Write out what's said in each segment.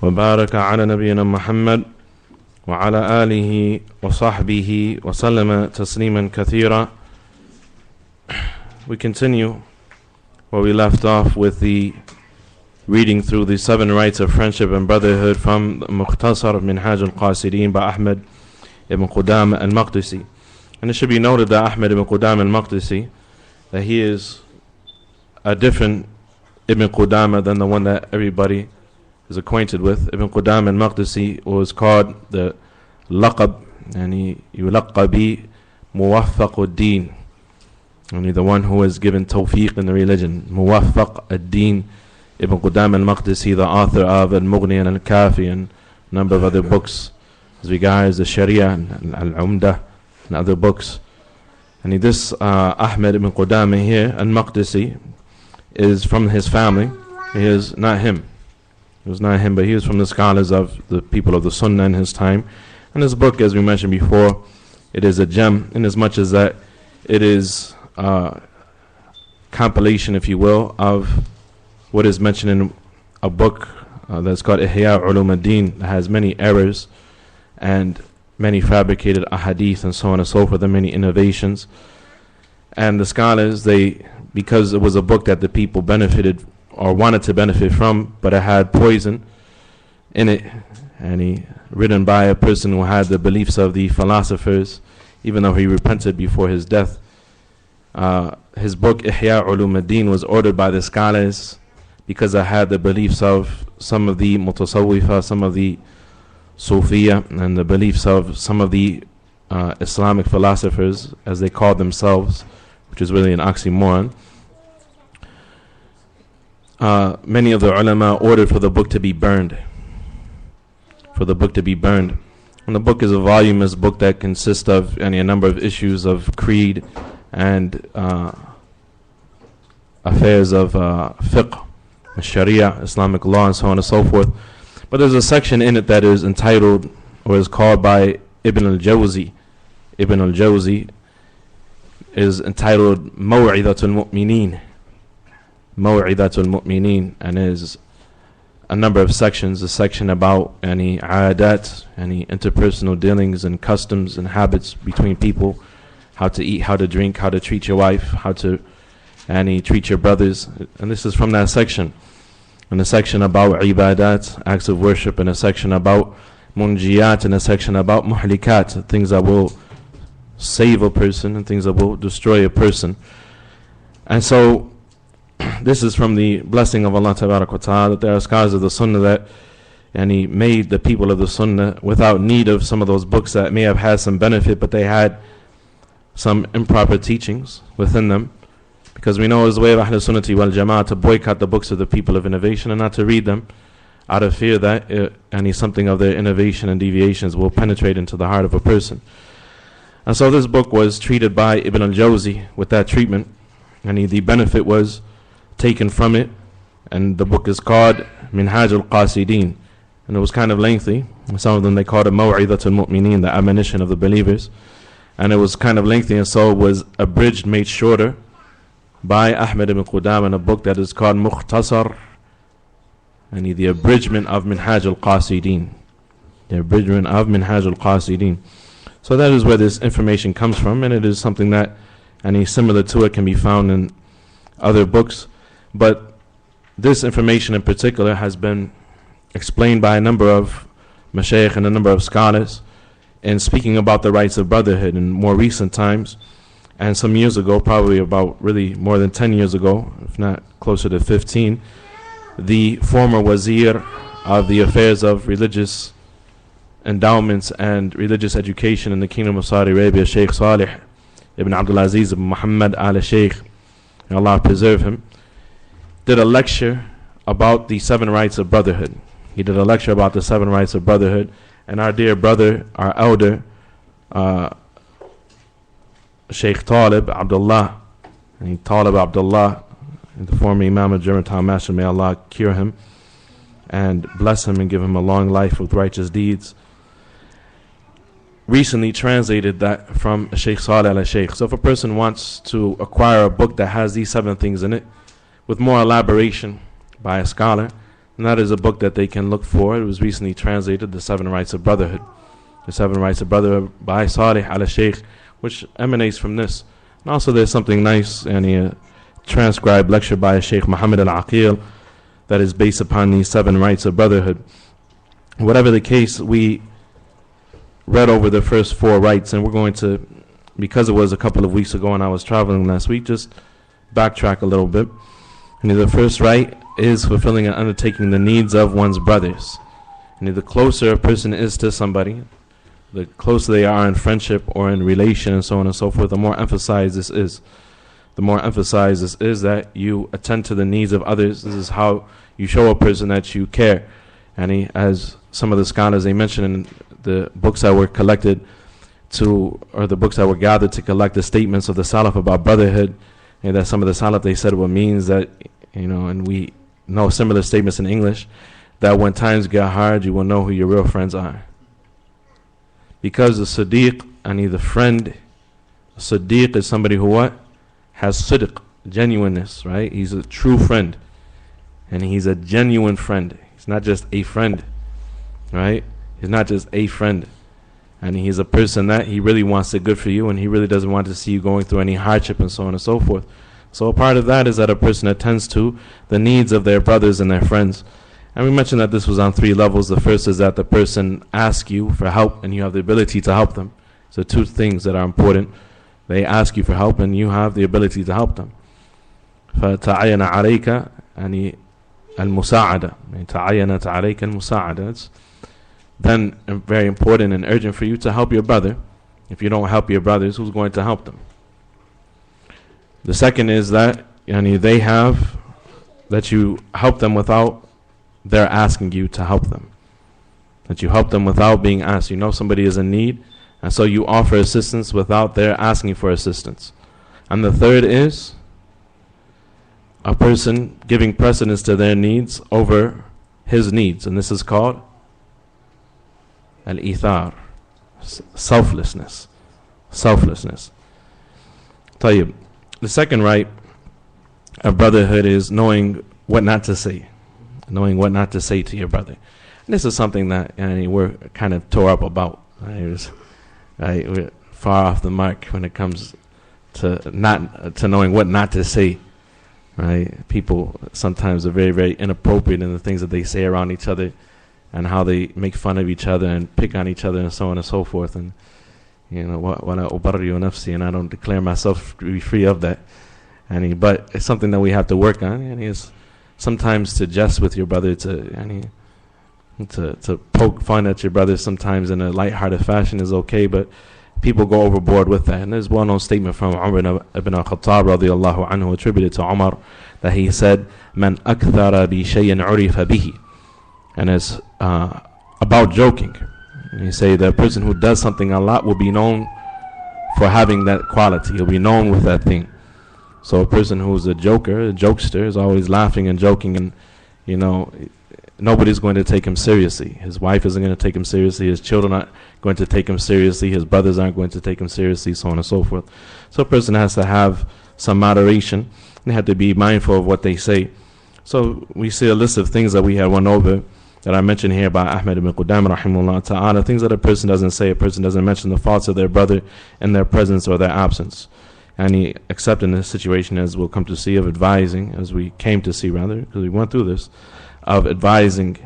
وبارك على نبينا محمد وعلى آله وصحبه وسلم تسليما كثيرا. We continue where we left off with the reading through the 7 rights of friendship and brotherhood from Mukhtasar Minhaj al-Qasideen by Ahmad ibn Qudama al-Maqdisi. And it should be noted that Ahmad ibn Qudama al-Maqdisi, that he is a different Ibn Qudama than the one that everybody is acquainted with. Ibn Qudama al-Maqdisi was called the laqab, yani yulaqabi muwaffaq ad-din, only the one who is given tawfiq in the religion. Muwaffaq ad-din. Ibn Qudama al-Maqdisi, the author of al-Mughni and al-Kafi and a number of other books as regards the Sharia and al-Umdah and other books. And this Ahmad ibn Qudama here, al-Maqdisi, is from his family. He is not him. It was not him, but he was from the scholars of the people of the Sunnah in his time. And this book, as we mentioned before, it is a gem in as much as that it is a compilation, if you will, of what is mentioned in a book that's called Ihya Ulum ad-Din, that has many errors and many fabricated ahadith and so on and so forth, and many innovations. And the scholars, because it was a book that the people benefited or wanted to benefit from, but it had poison in it, and written by a person who had the beliefs of the philosophers, even though he repented before his death. His book Ihya Ulum ad-Din was ordered by the scholars because I had the beliefs of some of the Mutasawwifa, some of the Sufiya, and the beliefs of some of the Islamic philosophers, as they called themselves, which is really an oxymoron. Many of the ulama ordered for the book to be burned. And the book is a voluminous book that consists of a number of issues of creed and affairs of fiqh, Sharia, Islamic law, and so on and so forth. But there's a section in it that is entitled, or is called by Ibn al-Jawzi. Ibn al-Jawzi is entitled Maw'idatul Mu'mineen. Maw'idatul Mu'mineen, and is a number of sections. A section about any aadat, any interpersonal dealings and customs and habits between people, how to eat, how to drink, how to treat your wife, how to treat your brothers. And this is from that section. And a section about ibadat, acts of worship, and a section about munjiyat, and a section about muhlikat, things that will save a person and things that will destroy a person. And so this is from the blessing of Allah Tabarak wa Ta'ala, that there are scholars of the Sunnah that he made the people of the Sunnah without need of some of those books that may have had some benefit, but they had some improper teachings within them. Because we know it's the way of Ahl Sunnati wal Jama'ah to boycott the books of the people of innovation and not to read them, out of fear that something of their innovation and deviations will penetrate into the heart of a person. And so this book was treated by Ibn al-Jawzi with that treatment, and the benefit was taken from it. And the book is called Minhaj al-Qasideen, and it was kind of lengthy. Some of them they called it Maw'idatul Mu'mineen, the admonition of the believers. And it was kind of lengthy, and so it was abridged, made shorter, by Ahmad ibn Qudama in a book that is called Mukhtasar, and the abridgment of Minhaj al-Qasideen. The abridgment of Minhaj al-Qasideen. So that is where this information comes from, and it is something that similar to it can be found in other books. But this information in particular has been explained by a number of mashayikh and a number of scholars in speaking about the rights of brotherhood in more recent times. And some years ago, probably about really more than 10 years ago, if not closer to 15, the former wazir of the affairs of religious endowments and religious education in the Kingdom of Saudi Arabia, Sheikh Salih ibn Abdul Aziz ibn Muhammad al-Sheikh, may Allah preserve him, did a lecture about the 7 rights of brotherhood. He did a lecture about the 7 rights of brotherhood, and our dear brother, our elder, Sheikh Talib Abdullah, Talib Abdullah, the former Imam of Germantown Master, may Allah cure him and bless him and give him a long life with righteous deeds, recently translated that from Sheikh Salih al-Sheikh. So if a person wants to acquire a book that has these 7 things in it, with more elaboration by a scholar, And that is a book that they can look for. It was recently translated, The 7 Rights of Brotherhood. The 7 Rights of Brotherhood by Salih al-Sheikh, which emanates from this. And also there's something nice, and a transcribed lecture by Sheikh Muhammad al-Aqil that is based upon these 7 Rights of Brotherhood. Whatever the case, we read over the first 4 rights, and we're going to, because it was a couple of weeks ago and I was traveling last week, just backtrack a little bit. And the first right is fulfilling and undertaking the needs of one's brothers. And the closer a person is to somebody, the closer they are in friendship or in relation and so on and so forth, the more emphasized this is. The more emphasized this is that you attend to the needs of others. This is how you show a person that you care. And as some of the scholars, they mentioned in the books that were collected to, or the books that were gathered to collect the statements of the Salaf about brotherhood, and that some of the Salaf, they said what means that, and we know similar statements in English, that when times get hard, you will know who your real friends are. Because the Siddiq, the friend, Siddiq is somebody who what? Has sidq, genuineness, right? He's a true friend. And he's a genuine friend. He's not just a friend, right? He's not just a friend. And he's a person that he really wants the good for you, and he really doesn't want to see you going through any hardship and so on and so forth. So a part of that is that a person attends to the needs of their brothers and their friends. And we mentioned that this was on 3 levels. The first is that the person asks you for help and you have the ability to help them. So 2 things that are important. They ask you for help and you have the ability to help them. فَتَعَيَّنَ عَلَيْكَ يعني المساعدة. تَعَيَّنَتْ عَلَيْكَ المساعدة. It's then very important and urgent for you to help your brother. If you don't help your brothers, who's going to help them? The second is that they have, that you help them without their asking you to help them. That you help them without being asked. You know somebody is in need, and so you offer assistance without their asking for assistance. And the third is a person giving precedence to their needs over his needs. And this is called al-ithar, selflessness. Selflessness. طيب. The second right of brotherhood is knowing what not to say. Knowing what not to say to your brother. And this is something that we're kind of tore up about. We're far off the mark when it comes to knowing what not to say. Right? People sometimes are very, very inappropriate in the things that they say around each other, and how they make fun of each other and pick on each other and so on and so forth. And وَلَا أُبَرِّئُ نَفْسِي, and I don't declare myself to be free of that. But it's something that we have to work on. And it's sometimes to jest with your brother, to poke fun at your brother sometimes in a lighthearted fashion is okay, but people go overboard with that. And there's a well-known statement from Umar ibn al-Khattab radiyallahu anhu attributed to Umar, that he said, "Man akthara bi shay'in urifa bihi." And it's about joking. And you say the person who does something a lot will be known for having that quality. He'll be known with that thing. So a person who's a joker, a jokester, is always laughing and joking, and nobody's going to take him seriously. His wife isn't going to take him seriously. His children aren't going to take him seriously. His brothers aren't going to take him seriously, so on and so forth. So a person has to have some moderation. They have to be mindful of what they say. So we see a list of things that we had went over that I mentioned here by Ahmed ibn Qudam rahimahullah ta'ala, things that a person doesn't say. A person doesn't mention the faults of their brother in their presence or their absence. And except in this situation, as we'll come to see, of advising, as we came to see rather, because we went through this, of advising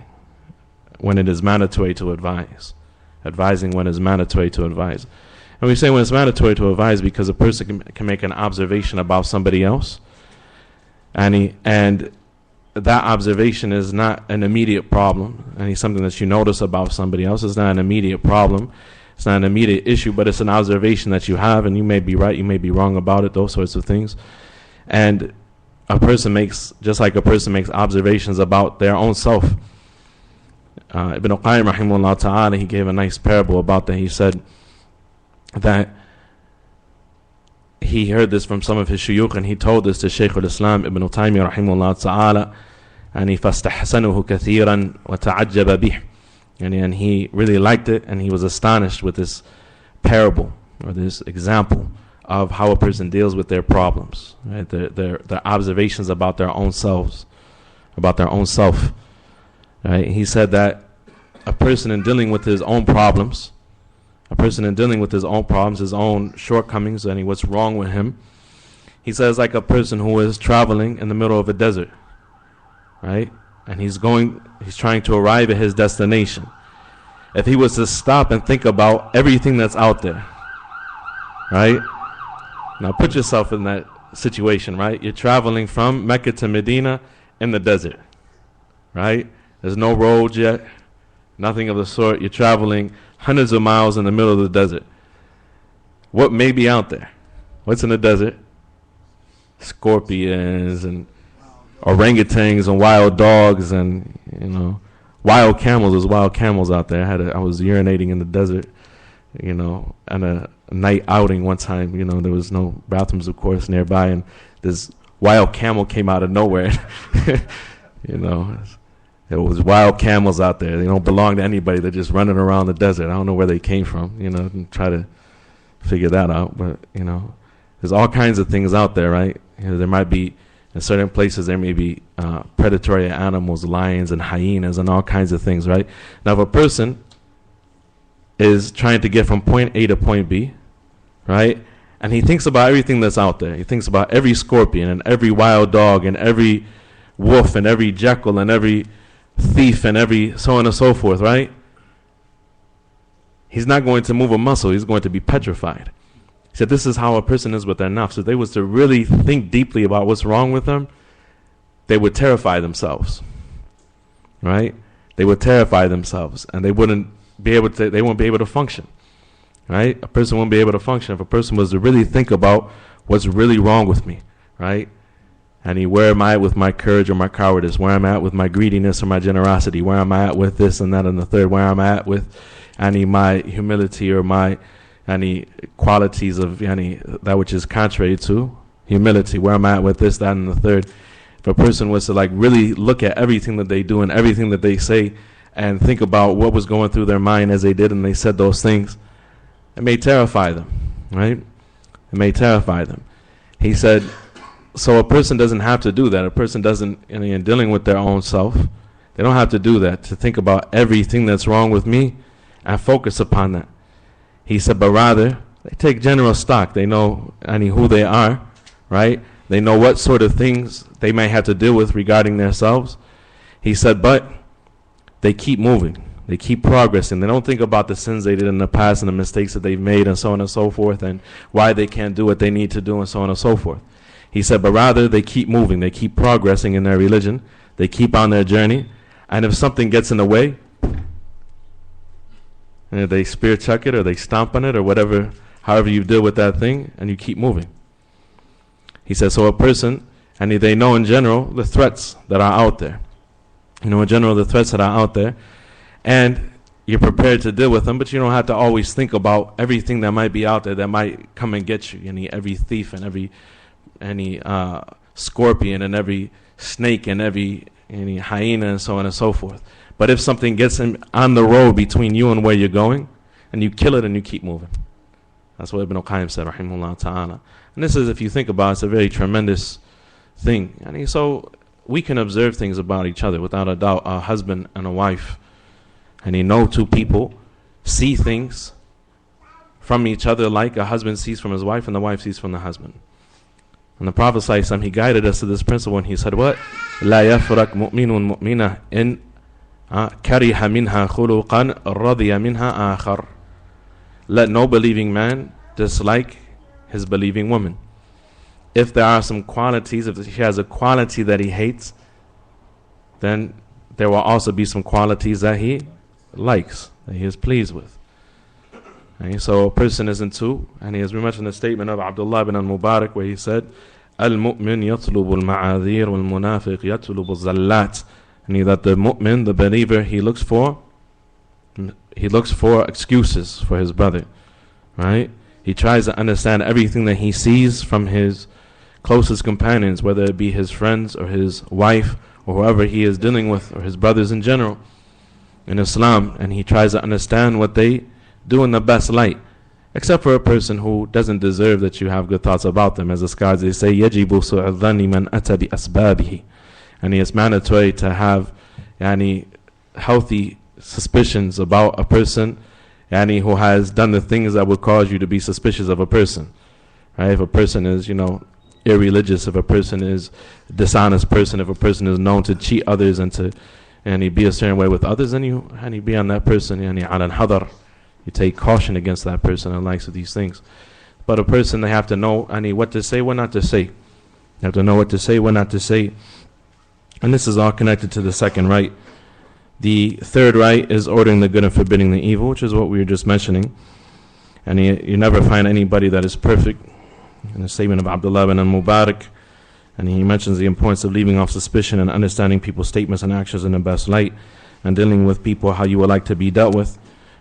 when it is mandatory to advise. Advising when it's mandatory to advise. And we say when it's mandatory to advise because a person can make an observation about somebody else, and that observation is not an immediate problem, and something that you notice about somebody else is not an immediate problem. It's not an immediate issue, but it's an observation that you have, and you may be right, you may be wrong about it, those sorts of things. And a person makes, just like a person makes observations about their own self. Ibn al-Qayyim rahimahullah ta'ala, he gave a nice parable about that. He said that he heard this from some of his shuyukh, and he told this to Shaykh al-Islam Ibn Taymiyyah rahimahullah ta'ala, and he فَاسْتَحْسَنُهُ كَثِيرًا وَتَعَجَّبَ بِهِ, and he really liked it, and he was astonished with this parable, or this example of how a person deals with their problems, right? Their observations about their own selves, about their own self. Right? He said that a person in dealing with his own problems, his own shortcomings, and what's wrong with him, he says like a person who is traveling in the middle of a desert, right? And he's trying to arrive at his destination. If he was to stop and think about everything that's out there, right? Now put yourself in that situation, right? You're traveling from Mecca to Medina in the desert, right? There's no roads yet, nothing of the sort. You're traveling hundreds of miles in the middle of the desert. What may be out there? What's in the desert? Scorpions and orangutans and wild dogs and, wild camels. There's wild camels out there. I was urinating in the desert, on a night outing one time. There was no bathrooms, of course, nearby, and this wild camel came out of nowhere. There was wild camels out there. They don't belong to anybody. They're just running around the desert. I don't know where they came from, and try to figure that out. But, there's all kinds of things out there, right? There might be, in certain places, there may be predatory animals, lions and hyenas and all kinds of things, right? Now, if a person is trying to get from point A to point B, right, and he thinks about everything that's out there. He thinks about every scorpion and every wild dog and every wolf and every jackal and every thief and every so on and so forth, right? He's not going to move a muscle. He's going to be petrified. He said this is how a person is with their nafs. If they was to really think deeply about what's wrong with them, they would terrify themselves, right? They would terrify themselves, and they won't be able to function, right? A person won't be able to function if a person was to really think about what's really wrong with me, right? And where am I at with my courage or my cowardice? Where am I at with my greediness or my generosity? Where am I at with this and that and the third? Where am I at with my humility or my any qualities of that which is contrary to humility? Where am I at with this, that, and the third? If a person was to really look at everything that they do and everything that they say and think about what was going through their mind as they did and they said those things, it may terrify them, right? It may terrify them. He said, so a person doesn't have to do that. A person doesn't, in dealing with their own self, they don't have to do that, to think about everything that's wrong with me and focus upon that. He said, but rather, they take general stock. They know who they are, right? They know what sort of things they may have to deal with regarding themselves. He said, but they keep moving. They keep progressing. They don't think about the sins they did in the past and the mistakes that they've made and so on and so forth and why they can't do what they need to do and so on and so forth. He said, but rather they keep moving. They keep progressing in their religion. They keep on their journey. And if something gets in the way, and they spear chuck it or they stomp on it or whatever, however you deal with that thing, and you keep moving. He says, so a person, and they know in general the threats that are out there. In general the threats that are out there, and you're prepared to deal with them, but you don't have to always think about everything that might be out there that might come and get you. Every thief and every scorpion and every snake and every hyena and so on and so forth. But if something gets on the road between you and where you're going, and you kill it and you keep moving. That's what Ibn al-Qayyim said, rahimahullah ta'ala. And this is, if you think about it, it's a very tremendous thing. So we can observe things about each other without a doubt. A husband and a wife, and two people see things from each other like a husband sees from his wife and the wife sees from the husband. And the Prophet ﷺ, he guided us to this principle, and he said, what? لَا يَفْرَقْ مُؤْمِنٌ مُؤْمِنَةً إِنْ كَرِهَ مِنْهَا خُلُقًا رَضِيَ مِنْهَا آخَرٍ. Let no believing man dislike his believing woman. If there are some qualities, if she has a quality that he hates, then there will also be some qualities that he likes, that he is pleased with. And so a person isn't two, and as we mentioned the statement of Abdullah ibn al-Mubarak, where he said, Al-mu'min yatlubu al-ma'adhir wal-munafiq yatlubu al-zallat. And that the mu'min, the believer, he looks for excuses for his brother, right? He tries to understand everything that he sees from his closest companions, whether it be his friends or his wife or whoever he is dealing with, or his brothers in general in Islam, and he tries to understand what they do in the best light, except for a person who doesn't deserve that you have good thoughts about them. As the scholars, they say, يَجِبُ سُعَذَّنِ مَنْ أَتَى بِأَسْبَابِهِ. And it's mandatory to have healthy suspicions about a person who has done the things that would cause you to be suspicious of a person. Right? If a person is, irreligious, if a person is a dishonest person, if a person is known to cheat others and he be a certain way with others, then you be on that person, ala al-hadar. You take caution against that person and likes of these things. But a person, they have to know what to say, what not to say. They have to know what to say, what not to say. And this is all connected to the second right. The third right is ordering the good and forbidding the evil, which is what we were just mentioning. And you never find anybody that is perfect. In the statement of Abdullah bin al-Mubarak, and he mentions the importance of leaving off suspicion and understanding people's statements and actions in the best light, and dealing with people how you would like to be dealt with.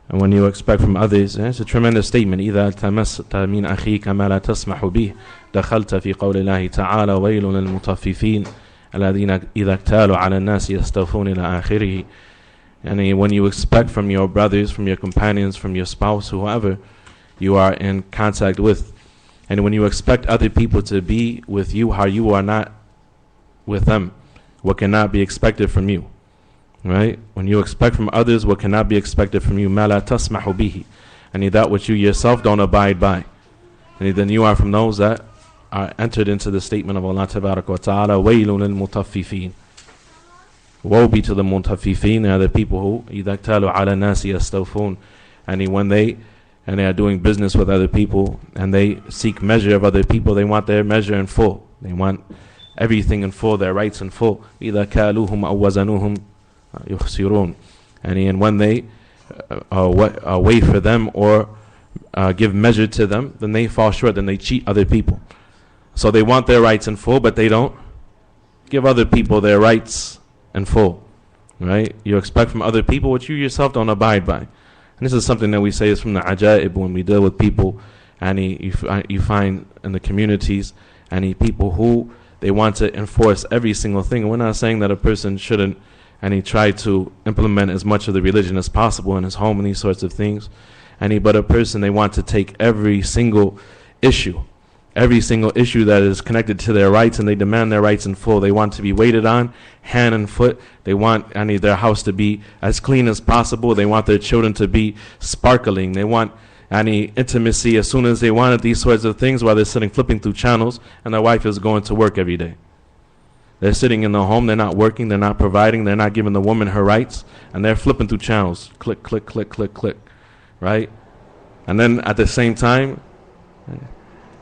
And when you expect from others, it's a tremendous statement. إِذَا الْتَمَسْتَ مِنْ أَخِيكَ مَا لَا تَسْمَحُ بِهِ دَخَلْتَ فِي قَوْلِ اللَّهِ تَعَالَى وَيْلٌ لِلْمُطَفِّفِينَ الَّذِينَ إِذَا اكْتَالُوا عَلَى النَّاسِ يَسْتَوْفُونَ إِلَى آخِرِهِ. And when you expect from your brothers, from your companions, from your spouse, whoever you are in contact with, and when you expect other people to be with you how you are not with them, what cannot be expected from you. Right? When you expect from others what cannot be expected from you, مَا لَا تَسْمَحُ بِهِ, and that which you yourself don't abide by. And then you are from those that are entered into the statement of Allah Tabaraka wa Ta'ala, وَيْلٌ لِلْمُطَفِّفِينَ. Woe be to the mutaffifin, they are the people who إِذَا اكْتَالُوا عَلَى النَّاسِ يَسْتَوْفُونَ. And when they are doing business with other people and they seek measure of other people, they want their measure in full. They want everything in full, their rights in full. إِذَا كَالُوهُمْ أَوْ وَزَنُوهُمْ يُخْسِرُونَ. And when they wait for them or give measure to them, then they fall short, then they cheat other people. So they want their rights in full, but they don't give other people their rights in full. Right? You expect from other people what you yourself don't abide by. And this is something that we say is from the ajaib when we deal with people, and you find in the communities, and people who they want to enforce every single thing. And we're not saying that a person shouldn't try to implement as much of the religion as possible in his home and these sorts of things. But a person, they want to take every single issue that is connected to their rights, and they demand their rights in full. They want to be waited on hand and foot. They want their house to be as clean as possible. They want their children to be sparkling. They want intimacy as soon as they wanted these sorts of things, while they're sitting flipping through channels and their wife is going to work every day. They're sitting in the home, they're not working, they're not providing, they're not giving the woman her rights, and they're flipping through channels. Click, click, click, click, click. Right? And then at the same time,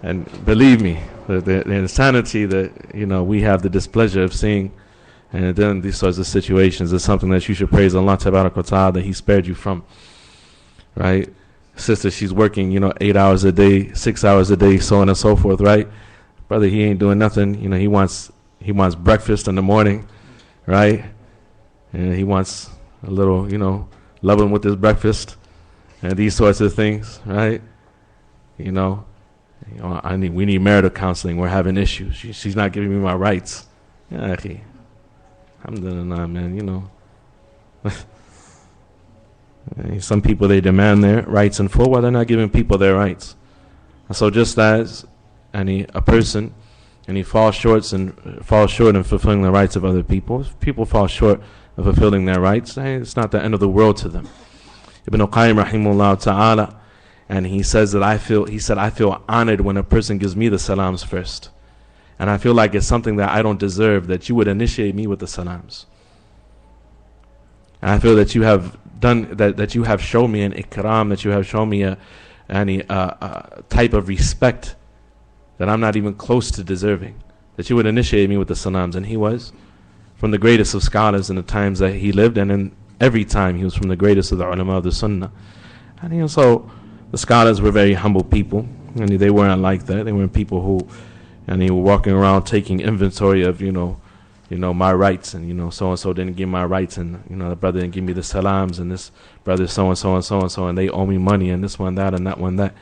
and believe me, the insanity that we have the displeasure of seeing, and then these sorts of situations is something that you should praise Allah Tabaraka wa Ta'ala that He spared you from. Right? Sister, she's working 8 hours a day, 6 hours a day, so on and so forth. Right? Brother, he ain't doing nothing. He wants breakfast in the morning, right? And he wants a little love him with his breakfast and these sorts of things, right? We need marital counseling. We're having issues. She's not giving me my rights. Yeah, alhamdulillah, man. Some people, they demand their rights in full while they're not giving people their rights. And so just as a person, and he falls short in fulfilling the rights of other people, if people fall short of fulfilling their rights, it's not the end of the world to them. Ibn al-Qayyim rahimahullah ta'ala, and he says that I feel honored when a person gives me the salams first. And I feel like it's something that I don't deserve, that you would initiate me with the salams. And I feel that you have done that you have shown me an ikram, that you have shown me a type of respect that I'm not even close to deserving, that you would initiate me with the salams. And he was from the greatest of scholars in the times that he lived, and in every time he was from the greatest of the ulama of the sunnah. And so the scholars were very humble people, and they weren't like that. They weren't people who were walking around taking inventory of my rights, and so and so didn't give my rights, and the brother didn't give me the salams, and this brother so and so and so and so, and they owe me money, and this one that and that one that.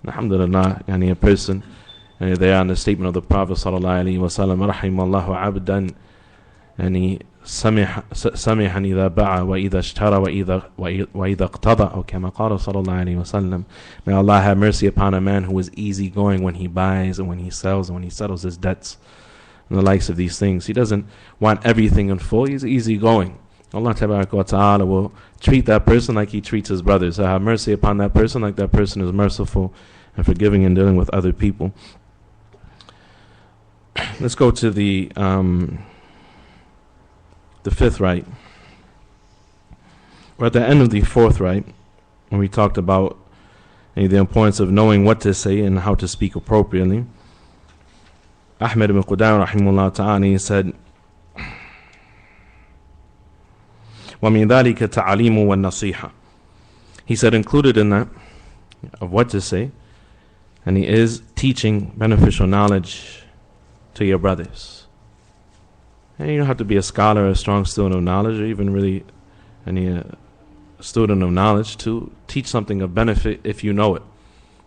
Alhamdulillah, a person. And they are on the statement of the Prophet sallallahu alaihi wasallam, rahimallahu abdan, and he samihan idha ba'a wa idha ishtara wa idha iqtada, or kama qala sallallahu alaihi wasallam. May Allah have mercy upon a man who is easygoing when he buys and when he sells and when he settles his debts and the likes of these things. He doesn't want everything in full. He's easygoing. Allah Ta'ala will treat that person like He treats his brothers. So have mercy upon that person like that person is merciful and forgiving in dealing with other people. Let's go to the fifth right. We're at the end of the fourth right, when we talked about the importance of knowing what to say and how to speak appropriately. Ahmed ibn Qudam rahimahullah ta'ala, he said, وَمِنْ ذَلِكَ تَعْلِيمُ وَالنَّصِيحَةِ. He said included in that of what to say, and he is teaching beneficial knowledge to your brothers. And you don't have to be a scholar or a strong student of knowledge, or even really any student of knowledge to teach something of benefit if you know it.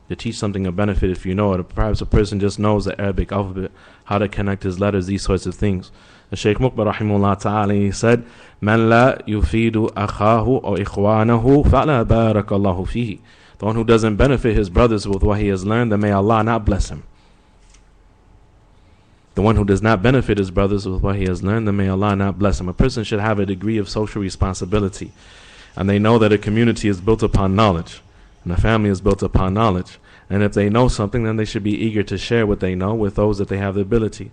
To teach something of benefit if you know it. Or perhaps a person just knows the Arabic alphabet, how to connect his letters, these sorts of things. The Shaykh Muqbar rahimahullah ta'ala, he said, "Man la yufidu akhahu or ikhwanahu fa'la barakallahu fihi." The one who doesn't benefit his brothers with what he has learned, then may Allah not bless him. The one who does not benefit his brothers with what he has learned, then may Allah not bless him. A person should have a degree of social responsibility. And they know that a community is built upon knowledge. And a family is built upon knowledge. And if they know something, then they should be eager to share what they know with those that they have the ability.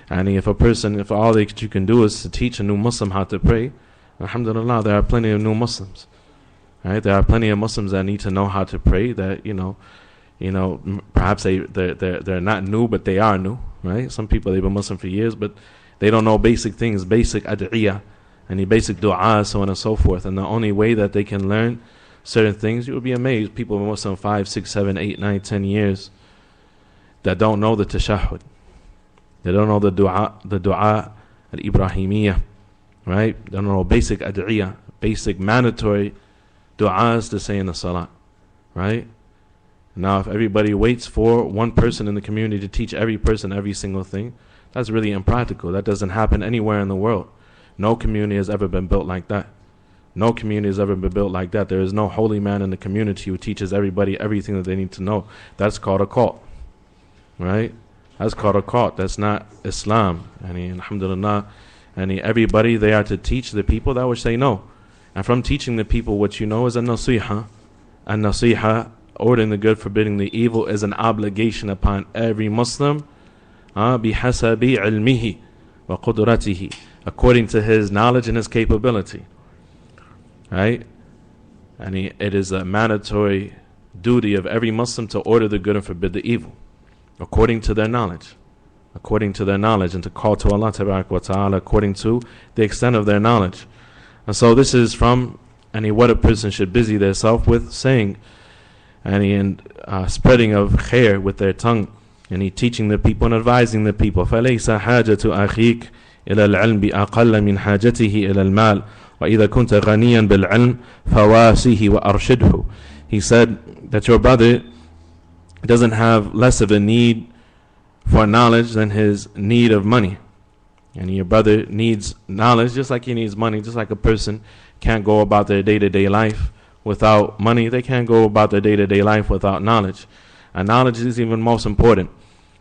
And if all that you can do is to teach a new Muslim how to pray, alhamdulillah, there are plenty of new Muslims. Right? There are plenty of Muslims that need to know how to pray, that, perhaps they're not new, but they are new. Right? Some people, they've been Muslim for years, but they don't know basic things, basic ad'iyah, and the basic dua, so on and so forth. And the only way that they can learn certain things, you would be amazed. People have been Muslim 5, 6, 7, 8, 9, 10 years that don't know the tashahhud. They don't know the dua al-Ibrahimiyyah, right? They don't know basic ad'iyah, basic mandatory du'as to say in the salah, right? Now, if everybody waits for one person in the community to teach every person every single thing, that's really impractical. That doesn't happen anywhere in the world. No community has ever been built like that. No community has ever been built like that. There is no holy man in the community who teaches everybody everything that they need to know. That's called a cult, right? That's called a cult. That's not Islam. Alhamdulillah. Everybody, they are to teach the people that which they know. And from teaching the people what you know is a nasiha. And nasiha, ordering the good, forbidding the evil, is an obligation upon every Muslim. بِحَسَبِ عِلْمِهِ وَقُدْرَتِهِ, according to his knowledge and his capability. Right? And it is a mandatory duty of every Muslim to order the good and forbid the evil, according to their knowledge. According to their knowledge, and to call to Allah Ta'ala according to the extent of their knowledge. And so this is from what a person should busy themselves with saying, and spreading of khair with their tongue, and teaching the people and advising the people. فَلَيْسَ حَاجَةُ أَخِيكَ إِلَى الْعِلْمِ أَقَلَّ مِنْ حَاجَتِهِ إِلَى الْمَالِ وَإِذَا كُنْتَ غَنِيًّا بِالْعِلْمِ فَوَاسِهِ وَأَرْشِدْهُ. He said that your brother doesn't have less of a need for knowledge than his need of money. And your brother needs knowledge just like he needs money. Just like a person can't go about their day-to-day life without money, they can't go about their day-to-day life without knowledge. And knowledge is even most important.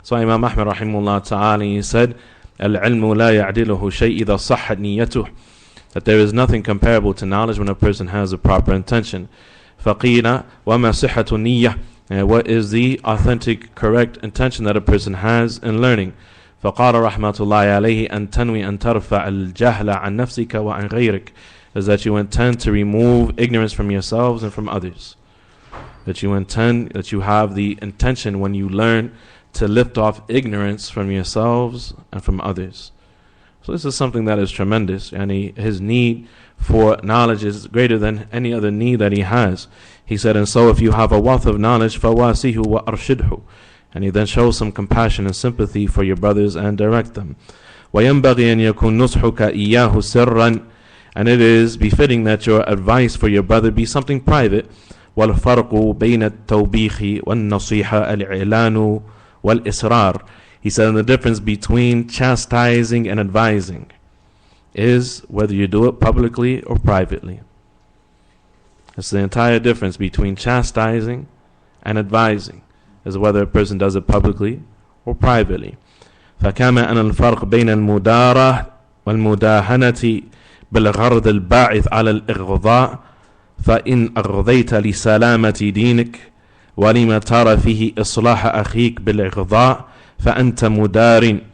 So Imam Ahmad rahimahullah ta'ala, he said, الْعِلْمُ لَا يَعْدِلُهُ شَيْءٍ إِذَا صَحَّتْ نِيَّتُهُ, that there is nothing comparable to knowledge when a person has a proper intention. فَقِيلَ وَمَا صِحَّةُ النِّيَّةِ, and what is the authentic, correct intention that a person has in learning? فَقَالَ رَحْمَةُ اللَّهِ عَلَيْهِ أَن تَنْوِي أَن تَرْفَعَ الْجَهْلَ عَنْ نَفْسِكَ وَعَنْ غَيْرِكَ, is that you intend to remove ignorance from yourselves and from others. That you have the intention when you learn to lift off ignorance from yourselves and from others. So this is something that is tremendous, and his need for knowledge is greater than any other need that he has. He said, and so if you have a wealth of knowledge, فَوَاسِهُ وَأَرْشِدْهُ, and he then shows some compassion and sympathy for your brothers and direct them. وَيَنْبَغِي أَنْ يَكُنْ نُصْحُكَ إِيَّاهُ سِرًّا, and it is befitting that your advice for your brother be something private. وَالْفَرْقُ بَيْنَ التَّوْبِيخِ وَالنَّصِيحَةِ الْإِعْلَانُ وَالْإِصْرَارُ. He said, and the difference between chastising and advising is whether you do it publicly or privately. That's the entire difference between chastising and advising, is whether a person does it publicly or privately. فَكَمَا أَنَ الْفَرْقُ بَيْنَ الْمُدَارَةِ وَالْمُدَاهَنَةِ بالغرض الباعث على الإغضاء فإن أغضيت لسلامة دينك ولما ترى فيه إصلاح أخيك بالإغضاء فأنت مدار.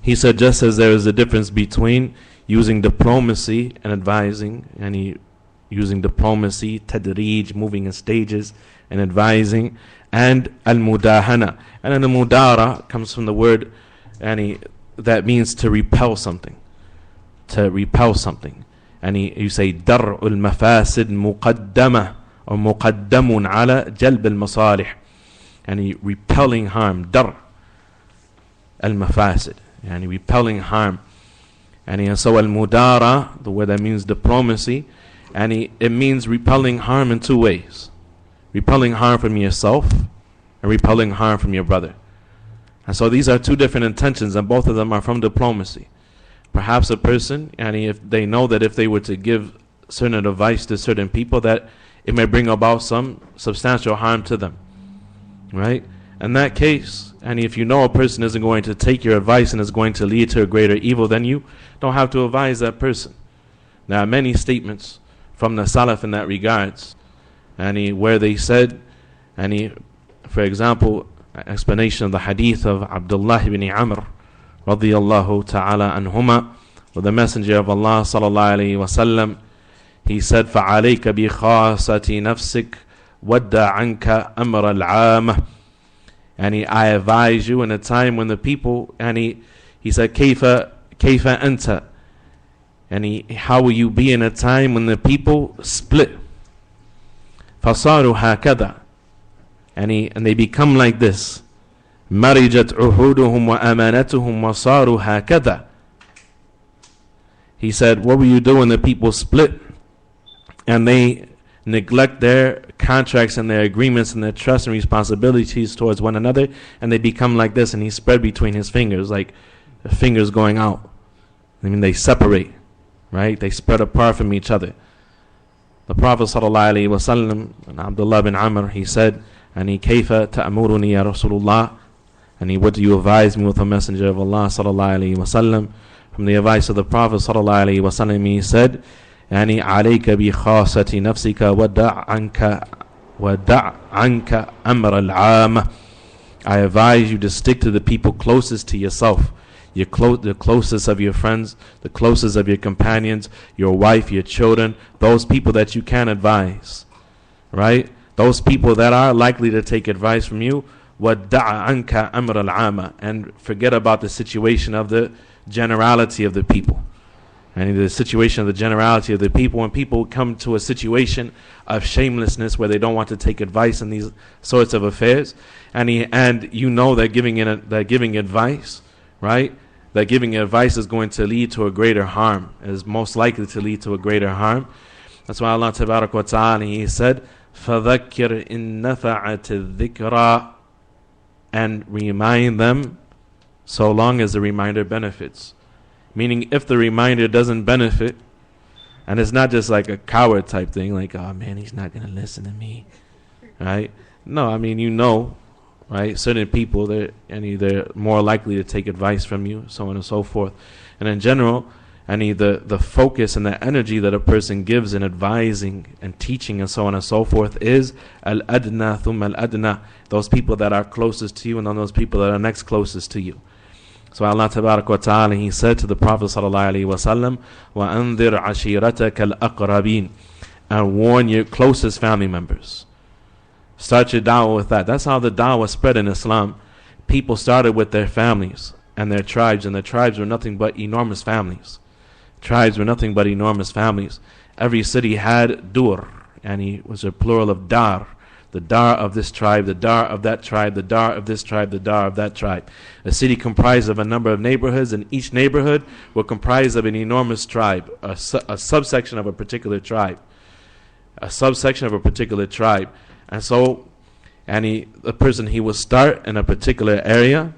He said, just as there is a difference between using diplomacy and advising, and using diplomacy, tadrij, moving in stages, and advising, and al-mudahana. And then the mudara comes from the word that means to repel something. To repel something. And you say, dar'ul mafasid muqaddama, or muqaddamun ala jalb al-masalih. And repelling harm, dar' al-mafasid. And repelling harm. And so al-mudara, the word that means diplomacy, and it means repelling harm in two ways. Repelling harm from yourself and repelling harm from your brother. And so these are two different intentions, and both of them are from diplomacy. Perhaps a person, and if they know that if they were to give certain advice to certain people, that it may bring about some substantial harm to them. Right? In that case, and if you know a person isn't going to take your advice and is going to lead to a greater evil, then you don't have to advise that person. There are many statements from the Salaf in that regards, and where they said, for example, explanation of the hadith of Abdullah ibn Amr radiyallahu ta'ala anhuma, where the Messenger of Allah sallallahu alayhi wa sallam, he said, فَعَلَيْكَ بِخَاصَةِ نَفْسِكَ وَدَّ عَنْكَ أَمْرَ الْعَامَةِ. And I advise you in a time when the people, he said, كَيْفَ أَنْتَ. And how will you be in a time when the people split? فَصَارُوا هَكَذَا. And they become like this. مَرِجَتْ عُهُودُهُمْ وَأَمَانَتُهُمْ وَصَارُوا هَكَذَا. He said, what will you do when the people split and they neglect their contracts and their agreements and their trust and responsibilities towards one another, and they become like this? And he spread between his fingers, like the fingers going out. They separate, right? They spread apart from each other. The Prophet ﷺ, and Abdullah bin Amr, he said, كَيْفَ تَأْمُرُنِي يَا رَسُولُ اللَّهِ. What do you advise me with, the Messenger of Allah ﷺ? From the advice of the Prophet ﷺ, he said, عَلَيْكَ بِخَاصَةِ نَفْسِكَ وَدَعْ عَنْكَ أَمْرَ الْعَامَةِ. I advise you to stick to the people closest to yourself, the closest of your friends, the closest of your companions, your wife, your children, those people that you can advise, right? Those people that are likely to take advice from you. وَدَعَ عَنْكَ أَمْرَ الْعَامَةِ. And forget about the situation of the generality of the people. And the situation of the generality of the people, when people come to a situation of shamelessness where they don't want to take advice in these sorts of affairs, and you know that giving advice, right? That giving advice is going to lead to a greater harm, is most likely to lead to a greater harm. That's why Allah Tabarak wa Ta'ala, He said, فَذَكِّرْ إِن نَفَعَتِ الذِّكْرَى. And remind them so long as the reminder benefits. Meaning, if the reminder doesn't benefit, and it's not just like a coward type thing, like, oh man, he's not going to listen to me, right? No, right? Certain people, they're more likely to take advice from you, so on and so forth. And in general, the focus and the energy that a person gives in advising and teaching and so on and so forth is al-adna thumma al-adna, those people that are closest to you and then those people that are next closest to you. So Allah Tabarak wa Ta'ala, He said to the Prophet sallallahu alaihi wasallam, وَأَنذِرْ عَشِيرَتَكَ الْأَقْرَبِينَ. And warn your closest family members. Start your da'wah with that. That's how the da'wah spread in Islam. People started with their families and their tribes were nothing but enormous families. Tribes were nothing but enormous families. Every city had dur, and he was a plural of dar. The dar of this tribe, the dar of that tribe, the dar of this tribe, the dar of that tribe. A city comprised of a number of neighborhoods, and each neighborhood was comprised of an enormous tribe, a subsection of a particular tribe. A subsection of a particular tribe. And so, the person, he would start in a particular area,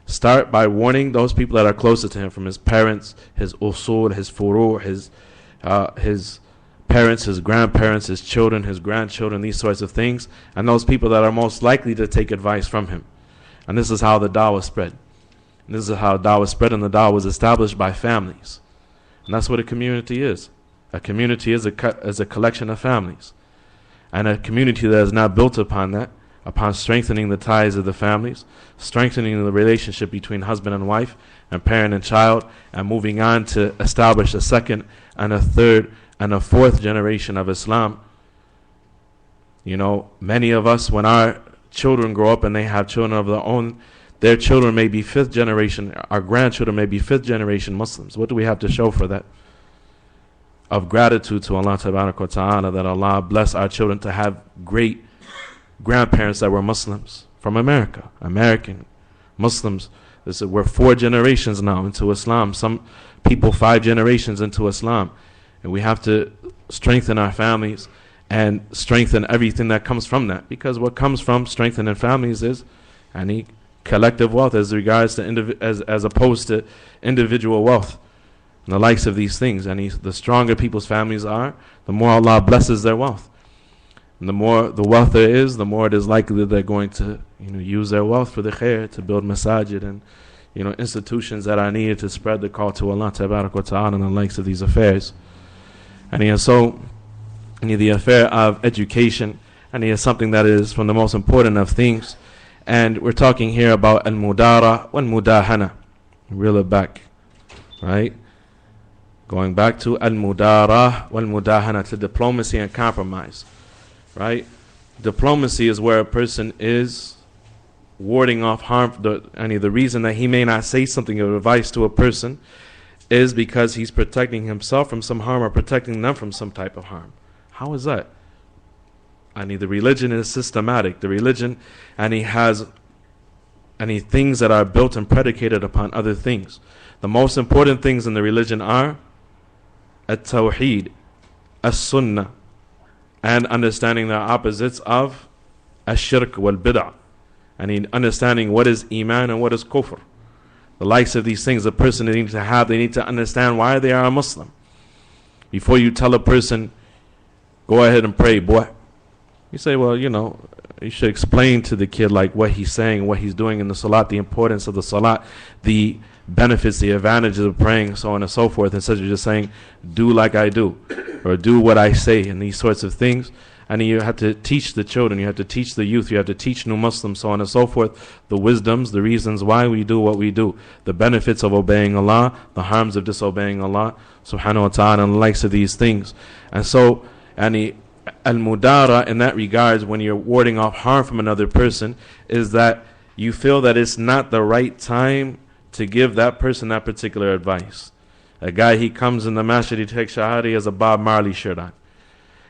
start by warning those people that are closer to him, from his parents, his usul, his furu', his parents, his grandparents, his children, his grandchildren, these sorts of things, and those people that are most likely to take advice from him. And this is how the da'wah spread. And this is how da'wah spread, and the da'wah was established by families. And that's what a community is. A community is a collection of families. And a community that is not built upon that, upon strengthening the ties of the families, strengthening the relationship between husband and wife, and parent and child, and moving on to establish a second and a third and a fourth generation of Islam. You know, many of us, when our children grow up and they have children of their own, their children may be fifth generation, our grandchildren may be fifth generation Muslims. What do we have to show for that? Of gratitude to Allah Ta'ala, that Allah bless our children to have great grandparents that were Muslims from America, American Muslims. We're 4 generations now into Islam. Some people 5 generations into Islam. And we have to strengthen our families and strengthen everything that comes from that. Because what comes from strengthening families is any collective wealth as regards to as opposed to individual wealth. And the likes of these things. And the stronger people's families are, the more Allah blesses their wealth. And the more the wealth there is, the more it is likely that they're going to, use their wealth for the khair, to build masajid and, institutions that are needed to spread the call to Allah Ta'ala and the likes of these affairs. And so, the affair of education, and is something that is from the most important of things. And we're talking here about al-mudara wal-mudahana. Reel it back, right? Going back to al-mudara wal-mudahana, to diplomacy and compromise. Right? Diplomacy is where a person is warding off harm. The reason that he may not say something of advice to a person is because he's protecting himself from some harm or protecting them from some type of harm. How is that? The religion is systematic. The religion, he has things that are built and predicated upon other things. The most important things in the religion are at-tawheed, as-sunnah, and understanding the opposites of ash-shirk wal-bid'ah, and understanding what is iman and what is kufr. The likes of these things a person needs to have, they need to understand why they are a Muslim. Before you tell a person, go ahead and pray, boy, you say, well, you should explain to the kid like what he's saying, what he's doing in the salat, the importance of the salat, the benefits, the advantages of praying, so on and so forth, instead of just saying, do like I do, or do what I say, and these sorts of things. And you have to teach the children, you have to teach the youth, you have to teach new Muslims, so on and so forth, the wisdoms, the reasons why we do what we do, the benefits of obeying Allah, the harms of disobeying Allah subhanahu wa ta'ala, and the likes of these things. And so, al-mudara in that regards, when you're warding off harm from another person, is that you feel that it's not the right time to give that person that particular advice. A guy, he comes in the masjid, he takes shahada, he has a Bob Marley shirt on.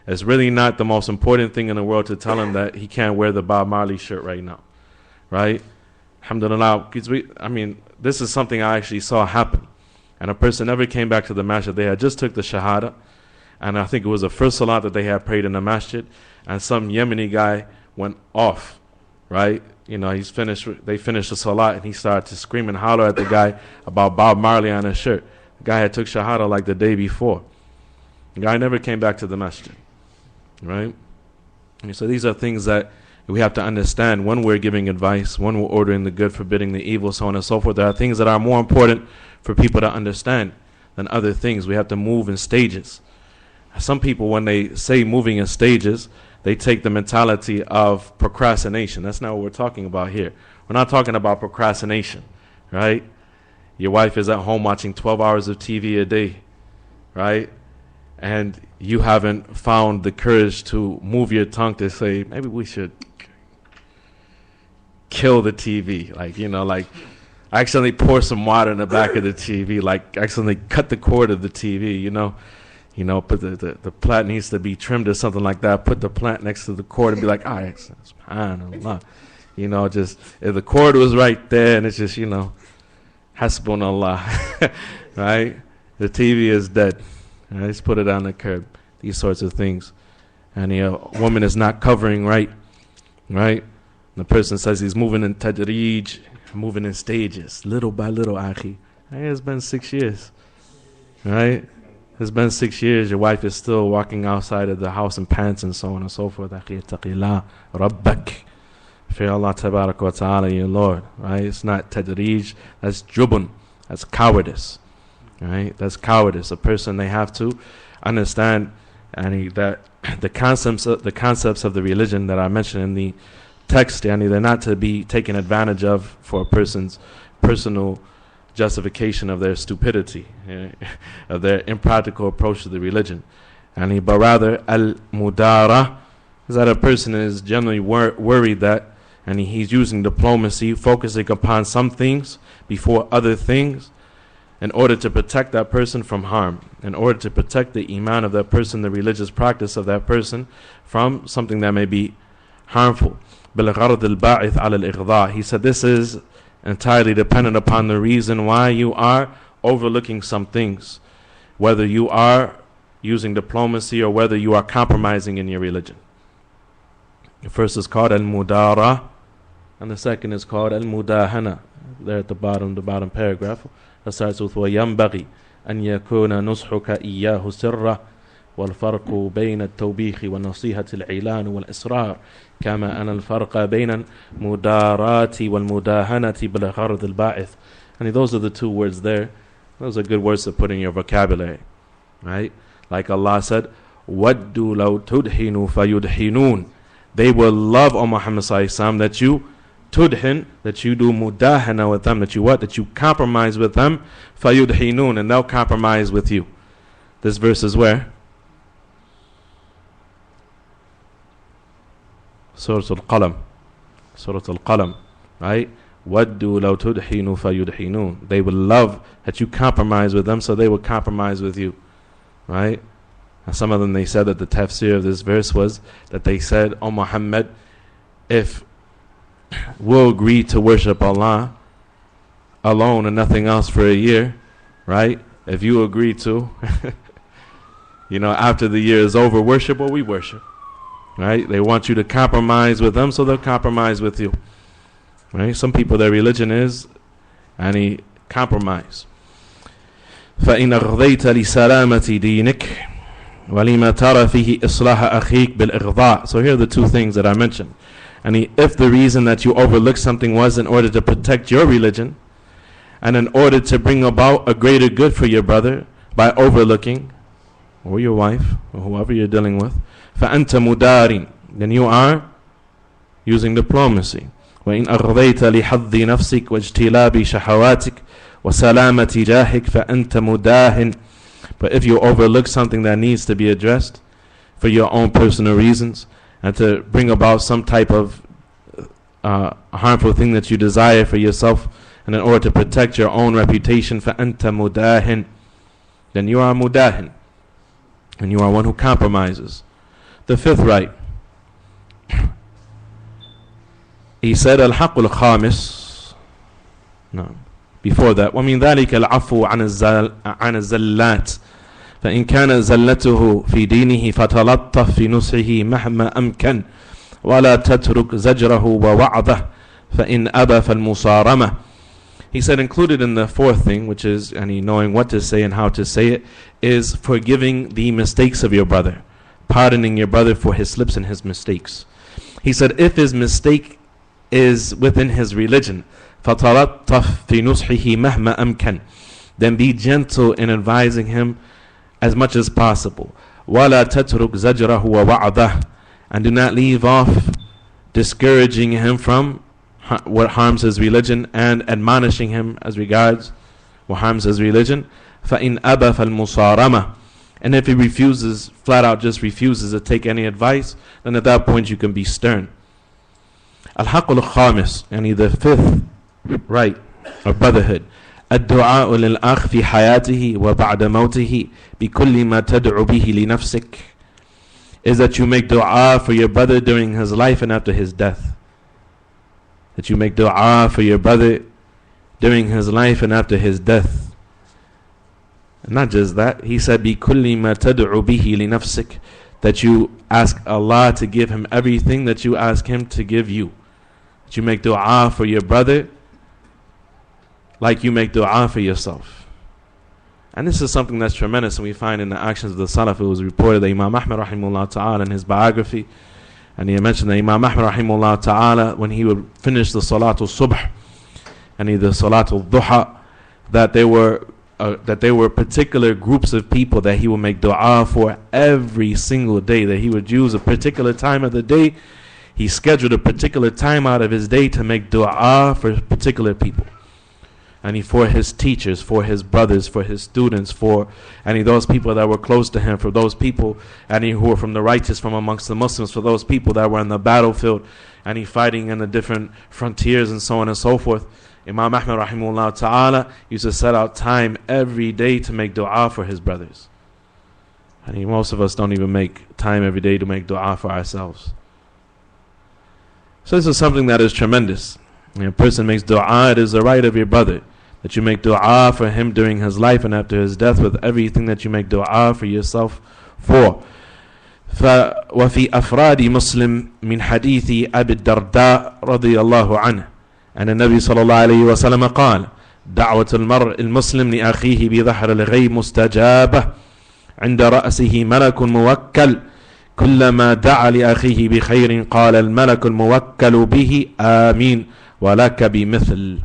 It's really not the most important thing in the world to tell him that he can't wear the Bob Marley shirt right now. Right? Alhamdulillah. This is something I actually saw happen. And a person never came back to the masjid. They had just took the shahada. And I think it was the first salat that they had prayed in the masjid. And some Yemeni guy went off. Right? They finished the salat and he started to scream and holler at the guy about Bob Marley on his shirt. The guy had took shahada like the day before. The guy never came back to the masjid. Right? And so these are things that we have to understand when we're giving advice, when we're ordering the good, forbidding the evil, so on and so forth. There are things that are more important for people to understand than other things. We have to move in stages. Some people, when they say moving in stages, they take the mentality of procrastination. That's not what we're talking about here. We're not talking about procrastination, right? Your wife is at home watching 12 hours of TV a day, right? And you haven't found the courage to move your tongue to say, maybe we should kill the TV. Like accidentally pour some water in the back of the TV, like accidentally cut the cord of the TV, put the plant needs to be trimmed or something like that. Put the plant next to the cord and be like, subhanallah. Just if the cord was right there and it's just, hasbunallah, right? The TV is dead. Right? Let's put it on the curb. These sorts of things. And a woman is not covering right? And the person says he's moving in tadreej, moving in stages, little by little, akhi. Hey, it's been 6 years, right? It's been 6 years. Your wife is still walking outside of the house in pants and so on and so forth. Akhi, taqillah, rabbak. Fear Allah tabarak wa ta'ala, your Lord. Right? It's not tadreej. That's jubun. That's cowardice. Right? That's cowardice. A person, they have to understand that the concepts of the religion that I mentioned in the text, they're not to be taken advantage of for a person's personal justification of their stupidity, of their impractical approach to the religion. But rather, al-mudara is that a person is generally worried that he's using diplomacy, focusing upon some things before other things, in order to protect that person from harm, in order to protect the iman of that person, the religious practice of that person, from something that may be harmful. بِالْغَرْضِ الْبَاعِثِ عَلَى الْإِغْضَاءِ. He said this is entirely dependent upon the reason why you are overlooking some things, whether you are using diplomacy or whether you are compromising in your religion. The first is called al-mudara, and the second is called al-mudahana. There at the bottom paragraph. That starts with وَيَنْبَغِي أَنْ يَكُونَ نُصْحُكَ إِيَّاهُ سِرًّا وَالْفَرْقُ بَيْنَ التَّوْبِيخِ وَالنَّصِيحَةِ الْعِلَانُ وَالْإِصْرَارِ كَمَا أَنَ الْفَرْقَ بَيْنَ الْمُدَارَاتِ وَالْمُدَاهَنَةِ بِالْغَرْضِ الْبَاعِثِ. Those are the two words there. Those are good words to put in your vocabulary. Right? Like Allah said, وَدُّوا لَوْ تُدْحِنُوا فَيُدْحِنُونَ. They will love, O Muhammad sallallahu alaihi wasallam, that you tudhin, that you do mudahana with them, that you compromise with them, fayudhinun, and they'll compromise with you. This verse is where? Surah Al-Qalam, right? Waddu law tudhinu fayudhinun. They will love that you compromise with them, so they will compromise with you, right? And some of them, they said that the tafsir of this verse was that they said, "O Muhammad, if we'll agree to worship Allah alone and nothing else for a year, right? If you agree to, after the year is over, worship what we worship, right? They want you to compromise with them, so they'll compromise with you, right? Some people, their religion is compromise. فَإِنْ أَغْضَيْتَ لِسَلَامَةِ دِينِكَ وَلِمَا تَرَى فِيهِ إِصْلَاحَ أَخِيكَ بِالْإِغْضَاءِ. So here are the two things that I mentioned. If the reason that you overlooked something was in order to protect your religion, and in order to bring about a greater good for your brother by overlooking, or your wife, or whoever you're dealing with, فَأَنْتَ مُدَارٍ, then you are using diplomacy. وَإِنْ أَغْضَيْتَ لِحَظِّ نَفْسِكَ وَاجْتِلَابِ شَهَوَاتِكَ وَسَلَامَةِ جَاهِكَ فَأَنْتَ مُدَاهٍ. But if you overlook something that needs to be addressed for your own personal reasons, and to bring about some type of harmful thing that you desire for yourself, and in order to protect your own reputation, فَأَنْتَ مُدَاهٍ, then you are mudahin, and you are one who compromises. The fifth right, he said, الحق الخامس. No, before that, ومن ذلك العفو عن الزلات. فإن كان زلته في دينه فتلطف في نصحه مهما أمكن ولا تترك زجره ووعظه فإن أبى فالمصارمة. He said included in the fourth thing, which is knowing what to say and how to say it, is forgiving the mistakes of your brother, pardoning your brother for his slips and his mistakes. He said if his mistake is within his religion, فتلطف في نصحه مهما أمكن, then be gentle in advising him as much as possible. وَلَا تَتْرُكْ زَجْرَهُ وَوَعْدَهُ, and do not leave off discouraging him from what harms his religion and admonishing him as regards what harms his religion. فَإِنْ أَبَى فَالْمُصَارَمَةِ, and if he refuses, flat out just refuses to take any advice, then at that point you can be stern. الحق الخامس, the fifth right of brotherhood, الدعاء للأخ في حياته وبعد موته بكل ما تدعو به لنفسك, is that you make dua for your brother during his life and after his death. That you make dua for your brother during his life and after his death. And not just that, he said بكل ما تدعو به لنفسك, that you ask Allah to give him everything that you ask him to give you. That you make dua for your brother like you make dua for yourself. And this is something that's tremendous, and we find in the actions of the Salaf. It was reported that Imam Ahmad rahimahullah ta'ala in his biography, and he mentioned that Imam Ahmad rahimahullah ta'ala, when he would finish the Salatul Subh and the Salatul Duha, that there were that there were particular groups of people that he would make dua for every single day, that he would use a particular time of the day. He scheduled a particular time out of his day to make dua for particular people. And for his teachers, for his brothers, for his students, for those people that were close to him, for those people who were from the righteous from amongst the Muslims, for those people that were in the battlefield fighting in the different frontiers and so on and so forth. Imam Ahmad rahimahullah ta'ala used to set out time every day to make dua for his brothers. Most of us don't even make time every day to make dua for ourselves. So this is something that is tremendous. When a person makes dua, it is the right of your brother that you make dua for him during his life and after his death with everything that you make dua for yourself for. وفي أفراد مسلم من حديث أبي الدرداء رضي الله عنه أن النبي صلى الله عليه وسلم قال دعوة المرء المسلم لأخيه بظهر الغيب مستجابة عند رأسه ملك موكل كلما دعا لأخيه بخير قال الملك الموكل به آمين ولك بمثل.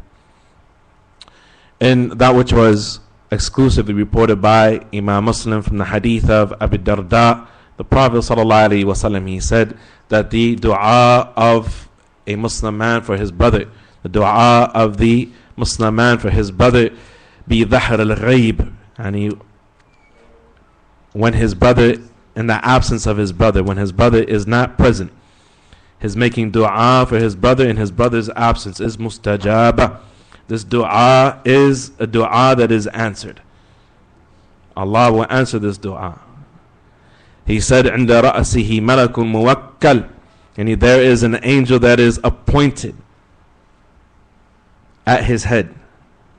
And that which was exclusively reported by Imam Muslim from the hadith of Abu Darda, the Prophet ﷺ, he said that the dua of a Muslim man for his brother, the dua of the Muslim man for his brother, bi dhahr al-ghayb, and when his brother, in the absence of his brother, when his brother is not present, his making dua for his brother in his brother's absence is mustajaba. This dua is a dua that is answered. Allah will answer this dua. He said, عند رأسه ملك موكل, and there is an angel that is appointed at his head,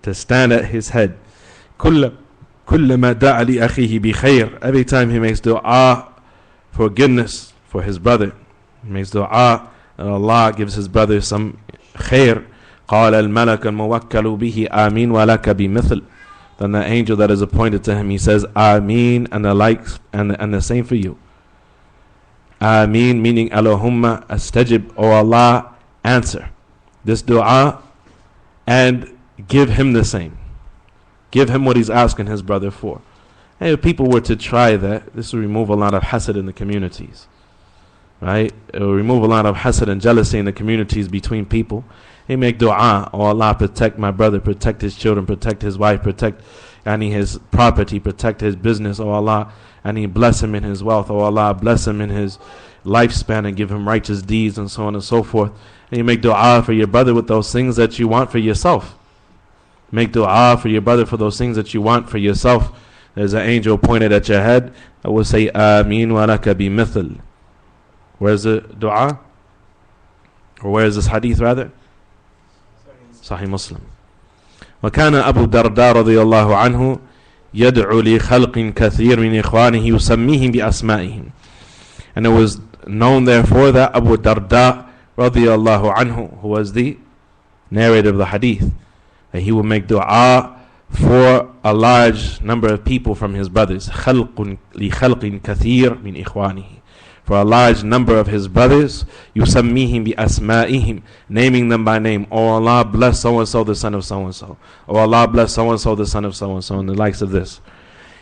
to stand at his head. كلما دعا لأخيه بخير, every time he makes dua for goodness for his brother, he makes dua that Allah gives his brother some khair. قال الملك الموكل به آمين ولك بمثل. Then the angel that is appointed to him, he says Ameen, and the likes, and the same for you. Ameen meaning Allahumma astajib, O Allah, answer this dua and give him the same. Give him what he's asking his brother for. And if people were to try that, this will remove a lot of hasad in the communities. Right? It will remove a lot of hasad and jealousy in the communities between people. He make dua, oh Allah, protect my brother, protect his children, protect his wife, protect his property, protect his business, oh Allah, and he bless him in his wealth, oh Allah, bless him in his lifespan and give him righteous deeds and so on and so forth. And you make dua for your brother with those things that you want for yourself. Make dua for your brother for those things that you want for yourself. There's an angel pointed at your head that will say Ameen wa laka bi mithl. Where's the dua? Or where is this hadith rather? Sahih Muslim. وكان أبو الدرداء رضي الله عنه يدعو لخلق كثير من إخوانه يسميهم بأسمائهم. And it was known therefore that Abu Darda رضي الله عنه, who was the narrator of the hadith, that he would make dua for a large number of people from his brothers. خلق لخلق كثير من إخوانه, for a large number of his brothers, يسميهم بأسمائهم, naming them by name. Oh Allah, bless so and so, the son of so and so. Oh Allah, bless so and so, the son of so and so, and the likes of this.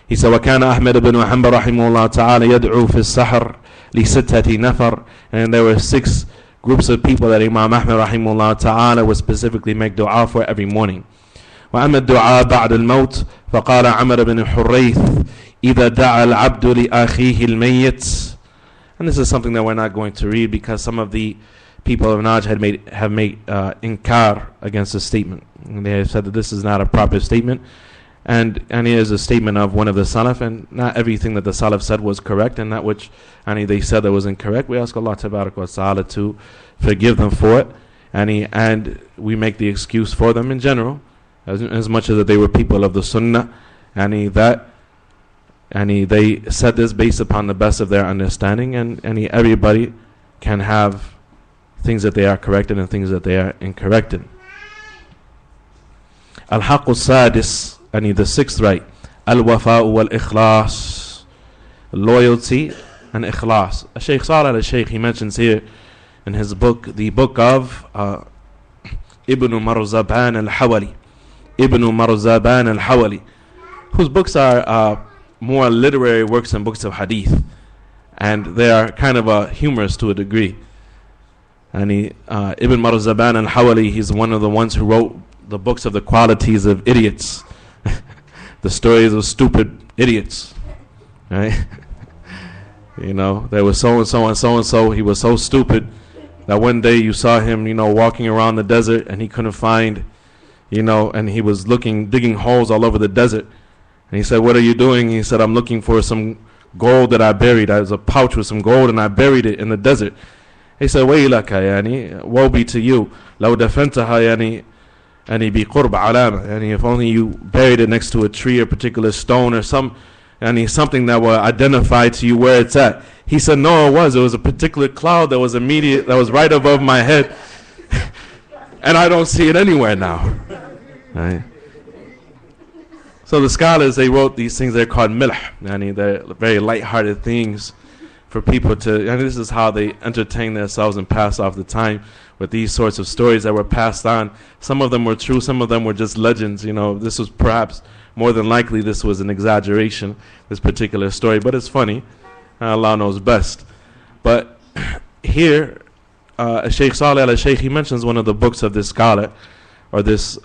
He said, وكان أحمد بن حنبل رحمه الله تعالى يدعو في السحر لستة نفر, and there were 6 groups of people that Imam Ahmad رحمه الله تعالى would specifically make dua for every morning. وأما الدعاء بعد الموت فقال عمر بن حريث إذا دعا العبد لأخيه الميت. And this is something that we're not going to read because some of the people of Naj have made inkar against this statement. And they have said that this is not a proper statement. And it is a statement of one of the Salaf, and not everything that the Salaf said was correct, and that which they said that was incorrect. We ask Allah Tabarak wa Ta'ala to forgive them for it. And we make the excuse for them in general, as much as that they were people of the Sunnah, they said this based upon the best of their understanding, and everybody can have things that they are corrected and things that they are incorrected. Al-Haqq al-Sadis, the 6th right, Al-Wafa'u wal-Ikhlas, loyalty and ikhlas. Shaykh Salih al-Shaykh, he mentions here in his book, the book of Ibn Marzaban al-Hawali. Ibn Marzaban al-Hawali. whose books are more literary works than books of hadith, and they are kind of humorous to a degree. And Ibn Marzaban al-Hawali, he's one of the ones who wrote the books of the qualities of idiots, the stories of stupid idiots, right? There was so and so and so and so. He was so stupid that one day you saw him, walking around the desert, and he couldn't find, and he was digging holes all over the desert. And he said, "What are you doing?" He said, "I'm looking for some gold that I buried. There was a pouch with some gold, and I buried it in the desert." He said, "Waylaka, yani, woe be to you. Law dafantaha, yani bi qurb alama. Yani, if only you buried it next to a tree or particular stone or something that will identify to you where it's at." He said, "No, it was a particular cloud that was right above my head, and I don't see it anywhere now." Right? So the scholars, they wrote these things. They're called milh. They're very light-hearted things for people to. And this is how they entertain themselves and pass off the time with these sorts of stories that were passed on. Some of them were true. Some of them were just legends. This was perhaps more than likely this was an exaggeration, this particular story, but it's funny. Allah knows best. But here, Shaykh Saleh al-Shaykh, he mentions one of the books of this scholar, or this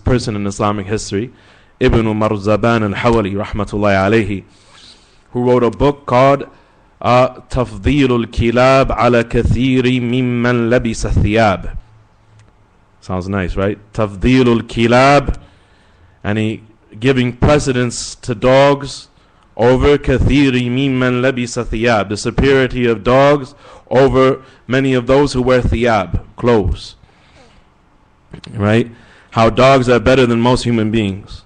person in Islamic history, Ibn Marzaban al-Hawali, rahmatullahi alayhi, who wrote a book called تفضيل الكلاب على كثير ممن لبس الثياب. Sounds nice, right? تفضيل الكلاب, and he giving precedence to dogs over كثير ممن لبس الثياب, the superiority of dogs over many of those who wear thiyab, clothes. Right? How dogs are better than most human beings.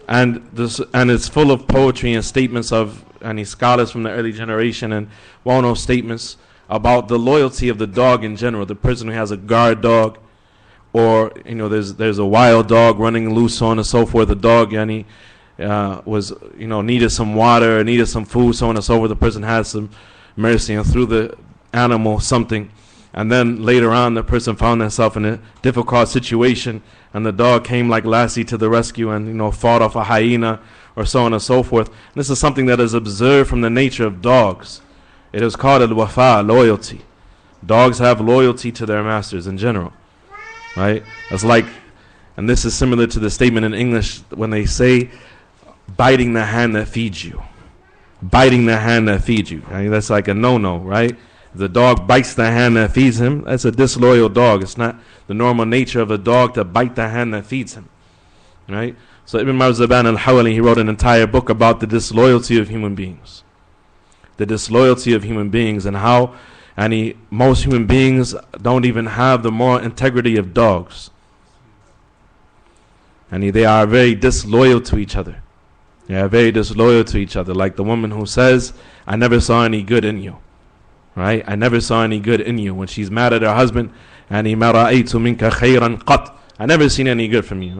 And it's full of poetry and statements of scholars from the early generation, and well-known statements about the loyalty of the dog in general. The person who has a guard dog, or there's a wild dog running loose, so on and so forth. The dog was needed some water, needed some food, so on and so forth. The person has some mercy and threw the animal something, and then later on the person found himself in a difficult situation, and the dog came like Lassie to the rescue and fought off a hyena, or so on and so forth. And this is something that is observed from the nature of dogs. It is called al-wafa, loyalty. Dogs have loyalty to their masters in general, right? It's like, and this is similar to the statement in English when they say, biting the hand that feeds you. Biting the hand that feeds you. That's like a no-no, right? If the dog bites the hand that feeds him, that's a disloyal dog. It's not the normal nature of a dog to bite the hand that feeds him, right? So Ibn Marzaban al-Hawali, he wrote an entire book about the disloyalty of human beings. The disloyalty of human beings, and how most human beings don't even have the moral integrity of dogs. They are very disloyal to each other. They are very disloyal to each other. Like the woman who says, "I never saw any good in you." Right? "I never saw any good in you." When she's mad at her husband, "Ma ra'aytu minka khayran qat." "I never seen any good from you."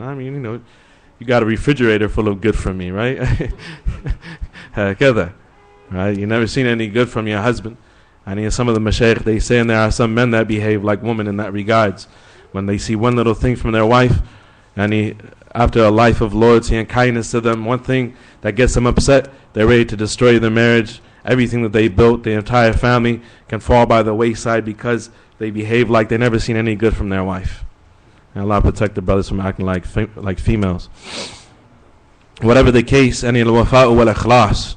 You got a refrigerator full of good from me, right? Right? You never seen any good from your husband. Some of the mashayikh, they say, and there are some men that behave like women in that regards. When they see one little thing from their wife, after a life of loyalty and kindness to them, one thing that gets them upset, they're ready to destroy their marriage. Everything that they built, the entire family, can fall by the wayside because they behave like they never seen any good from their wife. And Allah protect the brothers from acting like females. Whatever the case, al-wafa'u wal-ikhlas,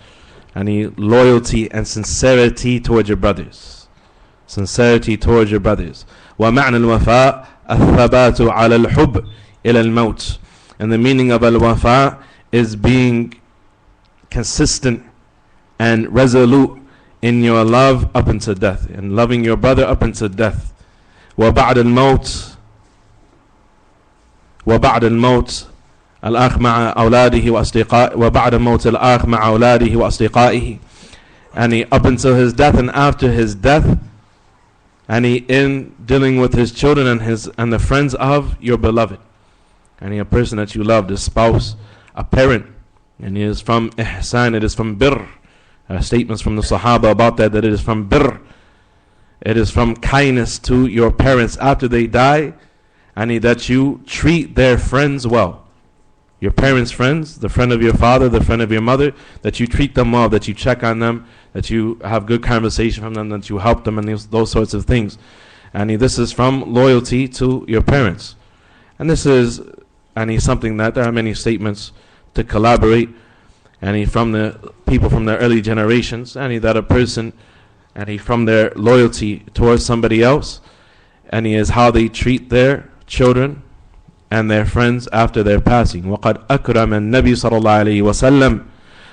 loyalty and sincerity towards your brothers. Sincerity towards your brothers. وَمَعْنَى الْوَفَاء الثَّبَاتُ عَلَى الْحُبِّ إِلَى الْمَوْتِ. And the meaning of al-wafa is being consistent and resolute in your love up until death, and loving your brother up until death. وَبَعْدَ الْمَوْتِ الأخ مع أولاده وأصدقائه وبعد موت الأخ مع أولاده وأصدقائه. Up until his death and after his death, in dealing with his children and the friends of your beloved, a person that you love, a spouse, a parent. And it is from ihsan, it is from birr. Statements from the Sahaba about that it is from birr. It is from kindness to your parents after they die, that you treat their friends well. your parents' friends, the friend of your father, the friend of your mother, that you treat them well, that you check on them, that you have good conversation from them, that you help them, and those sorts of things. And this is from loyalty to your parents. And this is something that there are many statements to collaborate, from the people from the early generations, that a person, from their loyalty towards somebody else, is how they treat their children and their friends after their passing. وَقَدْ أَكْرَمَ النَّبِي صلى الله عليه وسلم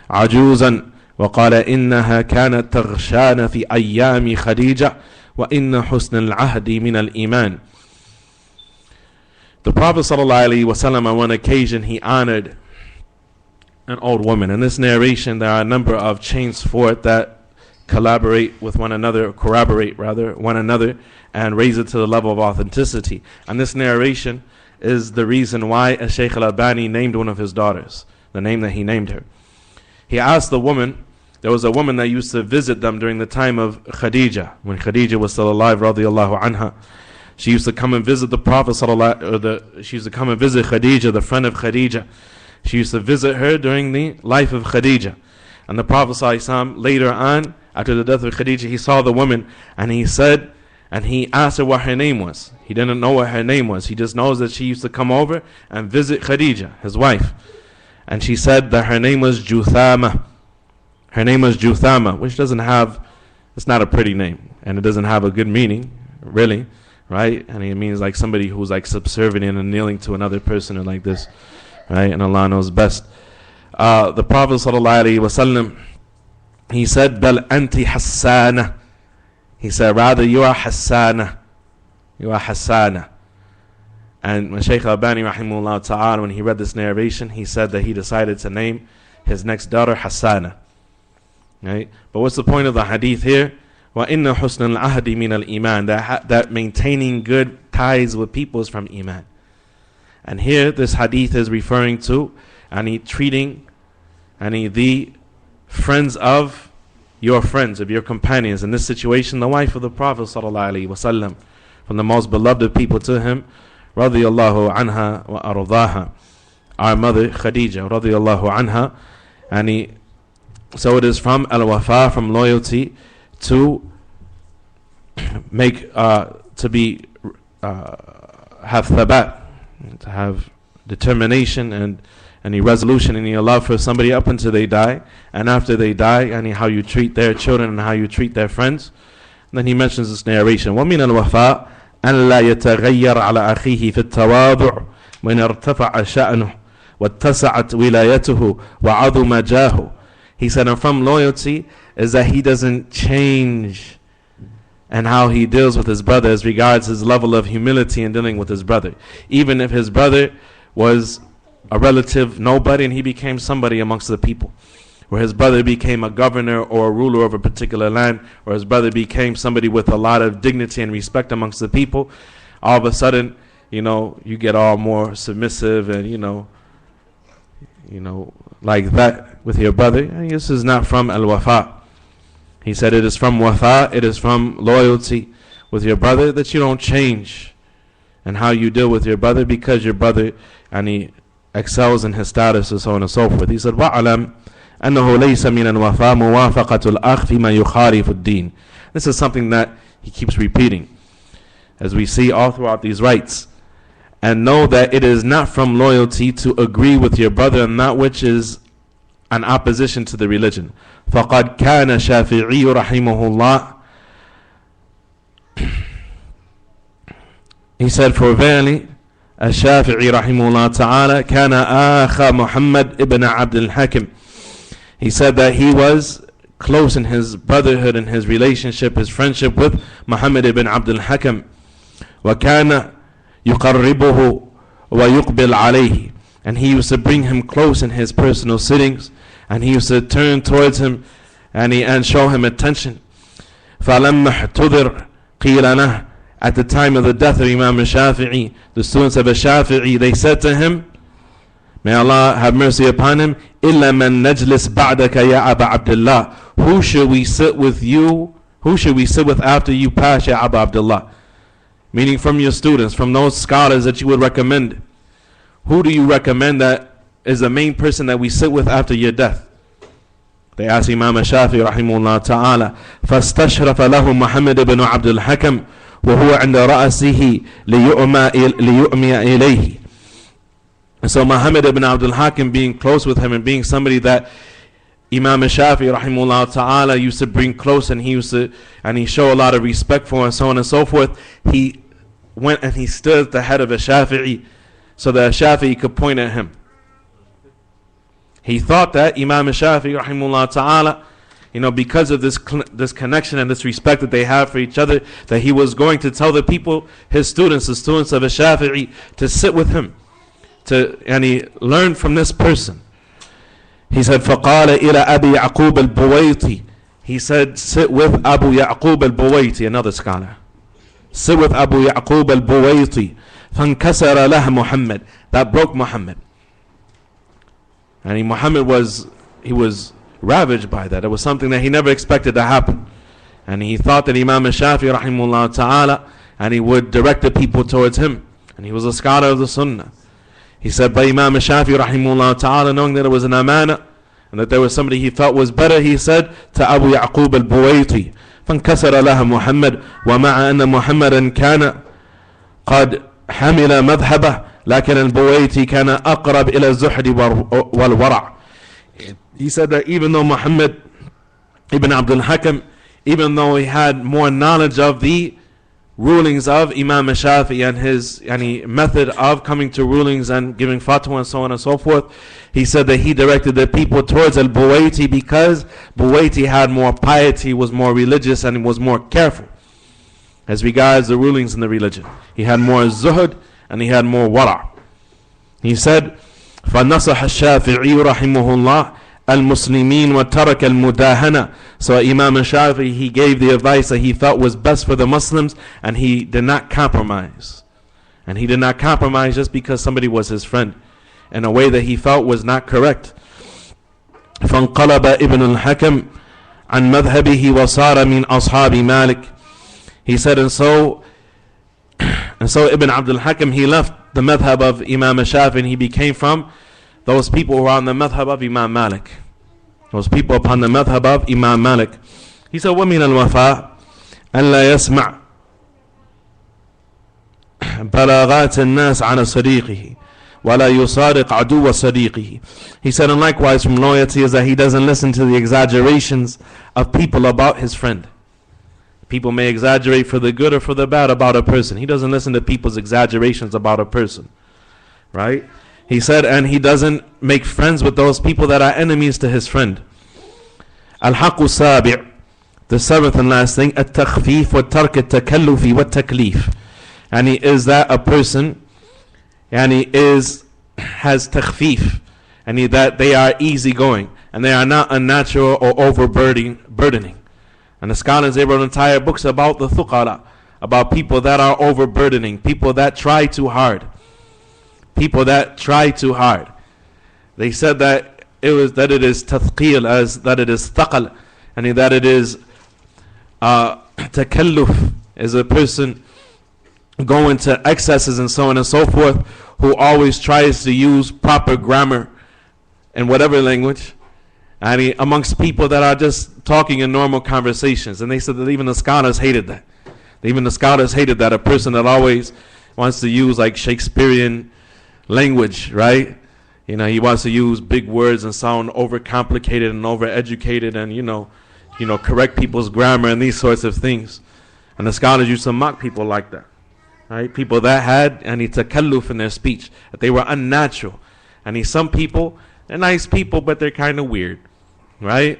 عجوزا وقال إنها كانت تغشان في أيام خديجة وإن حسن العهد من الإيمان. The Prophet ﷺ, on one occasion, he honored an old woman. In this narration, there are a number of chains for it that corroborate one another, and raise it to the level of authenticity. And this narration is the reason why Shaykh al-Albani named one of his daughters, the name that he named her. He asked the woman, there was a woman that used to visit them during the time of Khadijah, when Khadijah was still alive, radiyallahu anha. She used to come and visit the Prophet she used to come and visit Khadijah, the friend of Khadijah. She used to visit her during the life of Khadijah. And the Prophet ﷺ, later on, after the death of Khadijah, he saw the woman and he said, and he asked her what her name was. He didn't know what her name was. He just knows that she used to come over and visit Khadijah, his wife. And she said that her name was Juthama. Her name was Juthama, which it's not a pretty name. And it doesn't have a good meaning, really, right? And it means like somebody who's like subservient and kneeling to another person or like this, right? And Allah knows best. The Prophet ﷺ, he said, Bal anti Hassana. He said, rather, you are Hassana. You are Hassana. And when Shaykh al-Albani rahimahullah ta'ala, when he read this narration, he said that he decided to name his next daughter Hassana. Right? But what's the point of the hadith here? وَإِنَّ حُسْنَ الْعَهْدِ مِنَ الْإِيمَانِ, that maintaining good ties with people is from Iman. And here this hadith is referring to treating the friends of your friends, of your companions. In this situation, the wife of the Prophet ﷺ, from the most beloved of people to him, radiyallahu anha wa ardaha, our mother Khadijah, radiyallahu anha. So it is from al-wafa, from loyalty, to make have thabat, to have determination and any resolution in your love for somebody up until they die, and after they die, how you treat their children and how you treat their friends. And then he mentions this narration: وَمِنَ الْوَفَاءِ أَنْ لَا يَتَغَيَّرْ عَلَى أَخِيهِ فِي التَّوَاضُعِ وَإِنْ ارْتَفَعَ شَأْنُهُ وَاتَّسَعَتْ وِلَايَتُهُ وَعَظُمَ جَاهُ. He said, and from loyalty is that he doesn't change and how he deals with his brother as regards his level of humility in dealing with his brother. Even if his brother was a relative nobody and he became somebody amongst the people, where his brother became a governor or a ruler of a particular land, or his brother became somebody with a lot of dignity and respect amongst the people, all of a sudden, you get all more submissive and, like that with your brother. And this is not from al-wafa. He said it is from wafa, it is from loyalty with your brother, that you don't change and how you deal with your brother because your brother he excels in his status and so on and so forth. He said, وَعَلَمْ أَنَّهُ لَيْسَ مِنَ الْوَفَا مُوَافَقَةُ الْأَخْ فِيمَا يُخَالِفُ الدِّينِ. This is something that he keeps repeating, as we see all throughout these rites. And know that it is not from loyalty to agree with your brother in that which is an opposition to the religion. فَقَدْ كَانَ شَافِعِيُّ رَحِمَهُ اللَّهِ. He said, for verily, الشافعي رحمه الله تعالى كان آخى محمد ibn Abd al-Hakim. He said that he was close in his brotherhood and his relationship, his friendship with Muhammad ibn Abd al-Hakim. وَكَانَ يقربه ويقبل عليه, and he used to bring him close in his personal sittings, and he used to turn towards him and show him attention. فَلَمَّا احْتُضِرْ قِيلَ لَهُ. At the time of the death of Imam al-Shafi'i, the students of al-Shafi'i, they said to him, may Allah have mercy upon him, إِلَّا مَنْ نَجْلِسْ بَعْدَكَ يَا أَبَا عَبْدِ اللَّهِ. Who should we sit with you? Who should we sit with after you pass, Ya Abu Abdullah? Meaning from your students, from those scholars that you would recommend. Who do you recommend that is the main person that we sit with after your death? They asked Imam Shafi'i rahimahullah ta'ala, فَاسْتَشْرَفَ لَهُ مُحَمَّدْ بْنُ عَبْدُ الْحَكَمْ وَهُوَ عِنْدَ رَأَسِهِ لِيُؤْمِيَ إِلَيْهِ. And so Muhammad ibn Abdul Hakim, being close with him and being somebody that Imam Shafi'i rahimahullah ta'ala used to bring close, and he show a lot of respect for, and so on and so forth, he went and he stood at the head of a Shafi'i so that Shafi'i could point at him. He thought that Imam Shafi'i rahimahullah ta'ala, because of this connection and this respect that they have for each other, that he was going to tell the people, the students of a Shafi'i, to sit with him, and he learned from this person. He said, فَقَالَ إِلَى أَبِي يَعْقُوبَ الْبُوَيْطِ. He said, sit with Abu Ya'qub al-Buwayti, another scholar. Sit with Abu Ya'qub al-Buwayti. فَانْكَسَرَ لَهَ Muhammad. That broke Muhammad. And Muhammad was ravaged by that. It was something that he never expected to happen. And he thought that Imam Shafi'i rahimahullah ta'ala, and he would direct the people towards him. And he was a scholar of the Sunnah. He said, by Imam Shafi'i rahimahullah ta'ala, knowing that it was an amana, and that there was somebody he felt was better, he said to Abu Ya'qub al-Buwayti, فانكسر لها محمد ومع أن محمدا كان قد حمل مذهبه لكن البويتي كان أقرب إلى الزهد والورع. He said that even though Muhammad ibn Abdul Hakim, even though he had more knowledge of the rulings of Imam Shafi'i and his method of coming to rulings and giving fatwa and so on and so forth, he said that he directed the people towards al-Buwayti because Buwayti had more piety, was more religious, and was more careful as regards the rulings in the religion. He had more zuhud and he had more wara'. He said, فَنَصَحَ الشَّافِعِي رَحِمَهُ اللَّهِ al-Muslimin wa tarak al-mudahana. So Imam Shafi'i, he gave the advice that he felt was best for the Muslims, and he did not compromise. And he did not compromise just because somebody was his friend in a way that he felt was not correct. فَانْقَلَبَ ibn al-Hakam عن مذهبه وصار من أصحاب مالك. He said, and so Ibn Abdul Hakim, he left the madhab of Imam Shafi'i, and he became from those people who are on the madhab of Imam Malik. Those people upon the madhab of Imam Malik. He said, وَمِنَ الْوَفَاءِ أَلَّا يَسْمَعْ بَلَاغَاتِ النَّاسِ عَنَ صَدِيقِهِ وَلَا يُصَادِقْ عَدُوَّ صَدِيقِهِ. He said, and likewise from loyalty is that he doesn't listen to the exaggerations of people about his friend. People may exaggerate for the good or for the bad about a person. He doesn't listen to people's exaggerations about a person. Right? He said, and he doesn't make friends with those people that are enemies to his friend. Al-Haqu Sabi', the seventh and last thing, At-Takhfif wa Tark At-Takallufi wa Taklif. And he is that a person, and he has takhfif, and that they are easygoing, and they are not unnatural or overburdening. And the scholars, they wrote entire books about the thuqala, about people that are overburdening, people that try too hard. People that try too hard. They said that it is tathqil, as that it is thaqal, and that it is takalluf, is a person going to excesses and so on and so forth, who always tries to use proper grammar in whatever language, and amongst people that are just talking in normal conversations. And they said that even the scholars hated that. Even the scholars hated that, a person that always wants to use like Shakespearean language, right? He wants to use big words and sound overcomplicated and overeducated, and correct people's grammar and these sorts of things. And the scholars used to mock people like that, right? People that had takalluf in their speech, that they were unnatural. And some people, they're nice people, but they're kind of weird, right?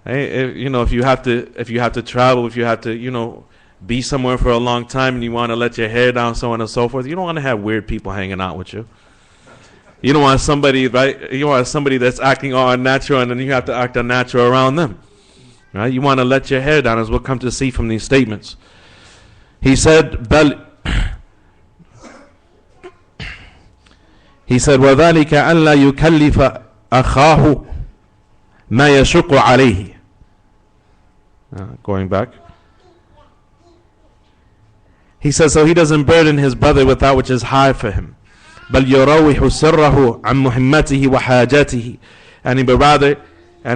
Hey, if you have to travel, if you have to, be somewhere for a long time and you want to let your hair down, so on and so forth, you don't want to have weird people hanging out with you. You don't want somebody, right? You want somebody that's acting all unnatural, and then you have to act unnatural around them, right? You want to let your hair down, as we'll come to see from these statements. He said, وَذَلِكَ أَلَّا يُكَلِّفَ أَخَاهُ مَا يَشُقُّ عَلَيْهِ. Going back. He says, so he doesn't burden his brother with that which is hard for him. بل يروح سره عن مهمته وحاجاته. But rather,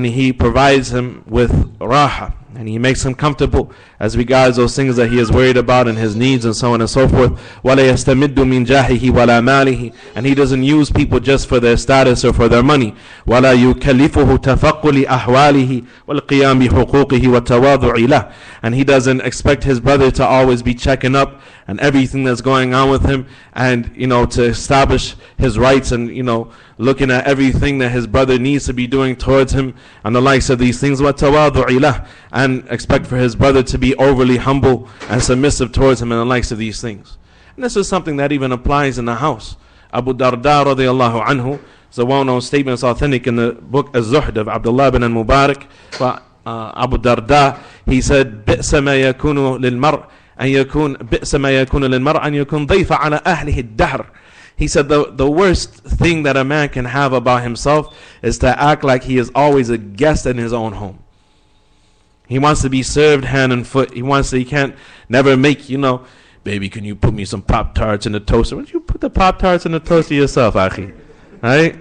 he provides him with raha, and he makes him comfortable as regards those things that he is worried about and his needs and so on and so forth. وَلَا يَسْتَمِدُّ مِنْ جَاهِهِ وَلَا مَالِهِ. And he doesn't use people just for their status or for their money. وَلَا يُكَلِّفُهُ تَفَقُّلِ أَحْوَالِهِ وَالْقِيَامِ بِحُقُوقِهِ وَالتَّوَاضُعِ لَهُ. And he doesn't expect his brother to always be checking up and everything that's going on with him, and to establish his rights, and looking at everything that his brother needs to be doing towards him, and the likes of these things. وَالتَّوَاضُعِ لَهُ. And expect for his brother to be overly humble and submissive towards him, and the likes of these things. And this is something that even applies in the house. Abu Darda radiyallahu anhu, it's a well-known statement, it's authentic in the book Az-Zuhd of Abdullah ibn al-Mubarak. Abu Darda, he said, بِئْسَ مَا يَكُونُ لِلْمَرْءِ بئس ما يكون للمرء أن يكون ضيف على أهله الدهر. He said the worst thing that a man can have about himself is to act like he is always a guest in his own home. He wants to be served hand and foot. He can't never make, baby, can you put me some Pop-Tarts in the toaster? Why don't you put the Pop-Tarts in the toaster yourself, akhi? Right?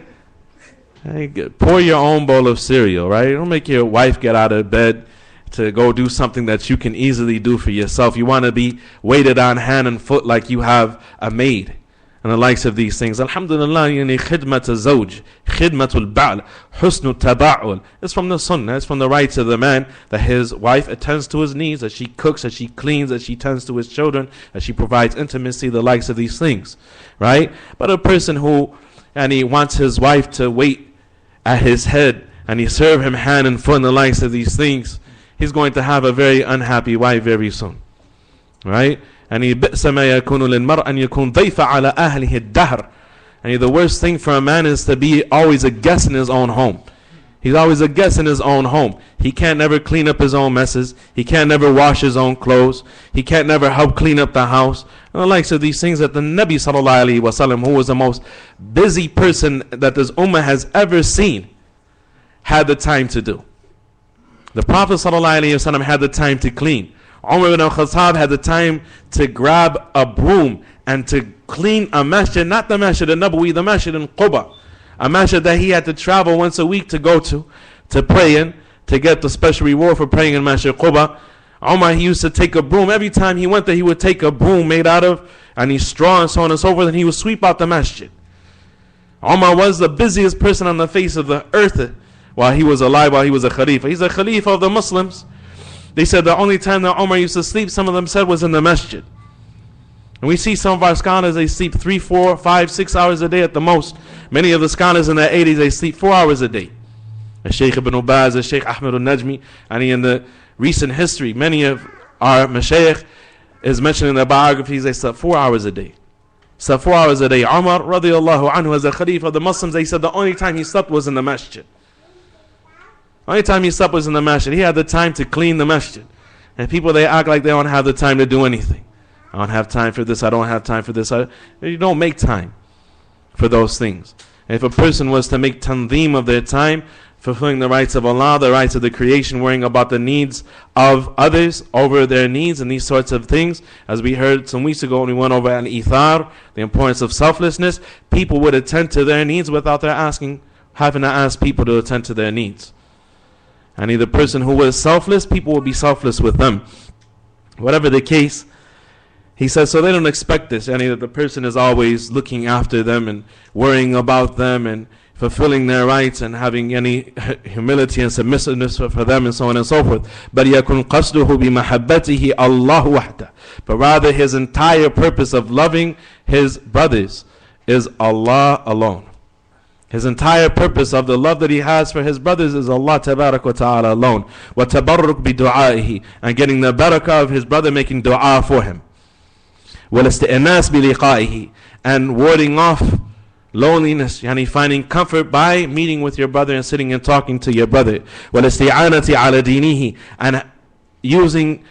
Pour your own bowl of cereal, right? Don't make your wife get out of bed to go do something that you can easily do for yourself. You want to be waited on hand and foot like you have a maid, and the likes of these things. Alhamdulillah, khidmat al-zawj, khidmat al-ba'l, husn al-taba'ul. It's from the sunnah, it's from the rights of the man, that his wife attends to his needs, that she cooks, that she cleans, that she tends to his children, that she provides intimacy, the likes of these things, right? But a person who, he wants his wife to wait at his head, and he serve him hand and foot, and the likes of these things, he's going to have a very unhappy wife very soon, right? بئس ما يكون للمرء أن يكون ضيف على أهله الدهر. The worst thing for a man is to be always a guest in his own home. He's always a guest in his own home. He can't never clean up his own messes. He can't never wash his own clothes. He can't never help clean up the house. And the likes of these things that the Nabi sallallahu alaihi wasallam, who was the most busy person that this ummah has ever seen, had the time to do. The Prophet ﷺ had the time to clean. Umar ibn al-Khattab had the time to grab a broom and to clean a masjid, not the masjid al-Nabawi, the masjid in Quba. A masjid that he had to travel once a week to go to pray in, to get the special reward for praying in Masjid Quba. Umar, he used to take a broom. Every time he went there, he would take a broom made out of straw and so on and so forth, and he would sweep out the masjid. Umar was the busiest person on the face of the earth while he was alive, while he was a Khalifa. He's a Khalifa of the Muslims. They said the only time that Umar used to sleep, some of them said, was in the masjid. And we see some of our scholars, they sleep 3, 4, 5, 6 hours a day at the most. Many of the scholars in the 80s, they sleep 4 hours a day. The Shaykh ibn Baz, the Shaykh Ahmed al-Najmi, and in the recent history, many of our mashayikh is mentioned in their biographies, they slept 4 hours a day. Slept 4 hours a day. Umar, radiallahu anhu, as a Khalifa of the Muslims, they said the only time he slept was in the masjid. Only time he slept was in the masjid. He had the time to clean the masjid. And people, they act like they don't have the time to do anything. I don't have time for this, I don't have time for this. You don't make time for those things. And if a person was to make tandeem of their time, fulfilling the rights of Allah, the rights of the creation, worrying about the needs of others over their needs and these sorts of things, as we heard some weeks ago when we went over al-ithar, the importance of selflessness, people would attend to their needs without their having to ask people to attend to their needs. And the person who was selfless, people will be selfless with them. Whatever the case, he says, so they don't expect this. That the person is always looking after them and worrying about them and fulfilling their rights and having any humility and submissiveness for them and so on and so forth. But يَكُنْ قَصْدُهُ بِمَحَبَّتِهِ اللَّهُ وَحْدَهُ. But rather his entire purpose of loving his brothers is Allah alone. His entire purpose of the love that he has for his brothers is Allah tabarak wa ta'ala alone. وَتَبَرُّكْ بِدُعَائِهِ. And getting the barakah of his brother making dua for him. وَالْإِسْتِئْنَاسِ بِلِقَائِهِ. And warding off loneliness, finding comfort by meeting with your brother and sitting and talking to your brother. وَالْإِسْتِعَانَةِ عَلَى دِينِهِ. And using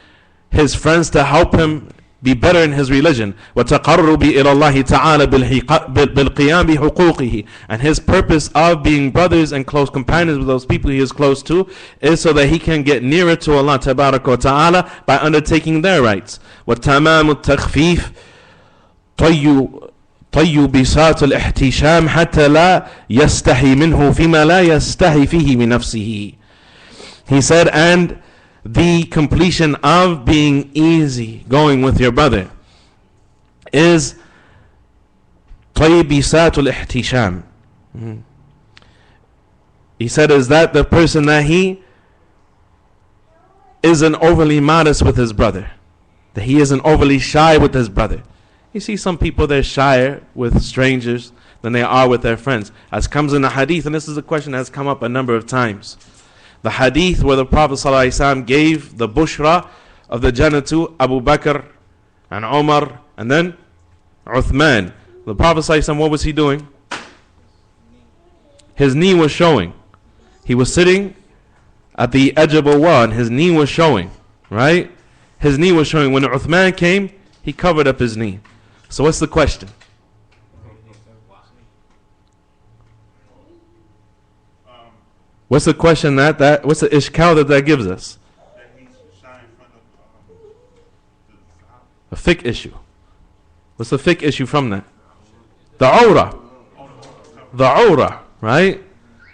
his friends to help him be better in his religion. وَتَقَرُّبِ إِلَى اللَّهِ تَعَالَى بِالْقِيَامِ بِحُقُوقِهِ. And his purpose of being brothers and close companions with those people he is close to is so that he can get nearer to Allah tabarak wa ta'ala by undertaking their rights. وَتَمَامُ التَّخْفِيفِ طي بساط الاحتشام حتى لا يستحي منه فيما لا يستحي فيه من نفسه. He said, and the completion of being easy going with your brother is طي بساط الاحتشام. He said, is that the person that he isn't overly modest with his brother, that he isn't overly shy with his brother. You see some people, they're shyer with strangers than they are with their friends, as comes in the hadith, and this is a question that has come up a number of times. The hadith where the Prophet ﷺ gave the bushra of the Jannah to Abu Bakr and Umar and then Uthman. The Prophet ﷺ, what was he doing? His knee was showing. He was sitting at the edge of a wall and his knee was showing, right? His knee was showing. When Uthman came, he covered up his knee. So what's the question? What's the question what's the ishkal that gives us? A fiqh issue. What's the fiqh issue from that? The awrah. The awrah, right?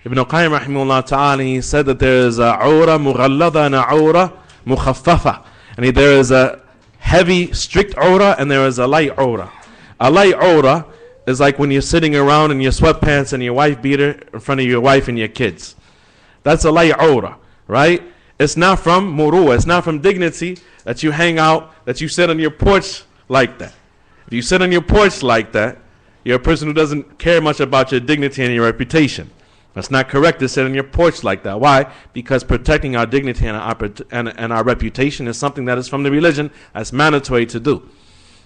Ibn Qayyim rahimahullah ta'ala, he said that there is a awrah mughallada and a awrah mukhaffafa. And there is a heavy, strict awrah and there is a light awrah. A light awrah is like when you're sitting around in your sweatpants and your wife beater in front of your wife and your kids. That's a light awrah, right? It's not from muru'ah, it's not from dignity that you hang out, that you sit on your porch like that. If you sit on your porch like that, you're a person who doesn't care much about your dignity and your reputation. That's not correct to sit on your porch like that. Why? Because protecting our dignity and our reputation is something that is from the religion that's mandatory to do,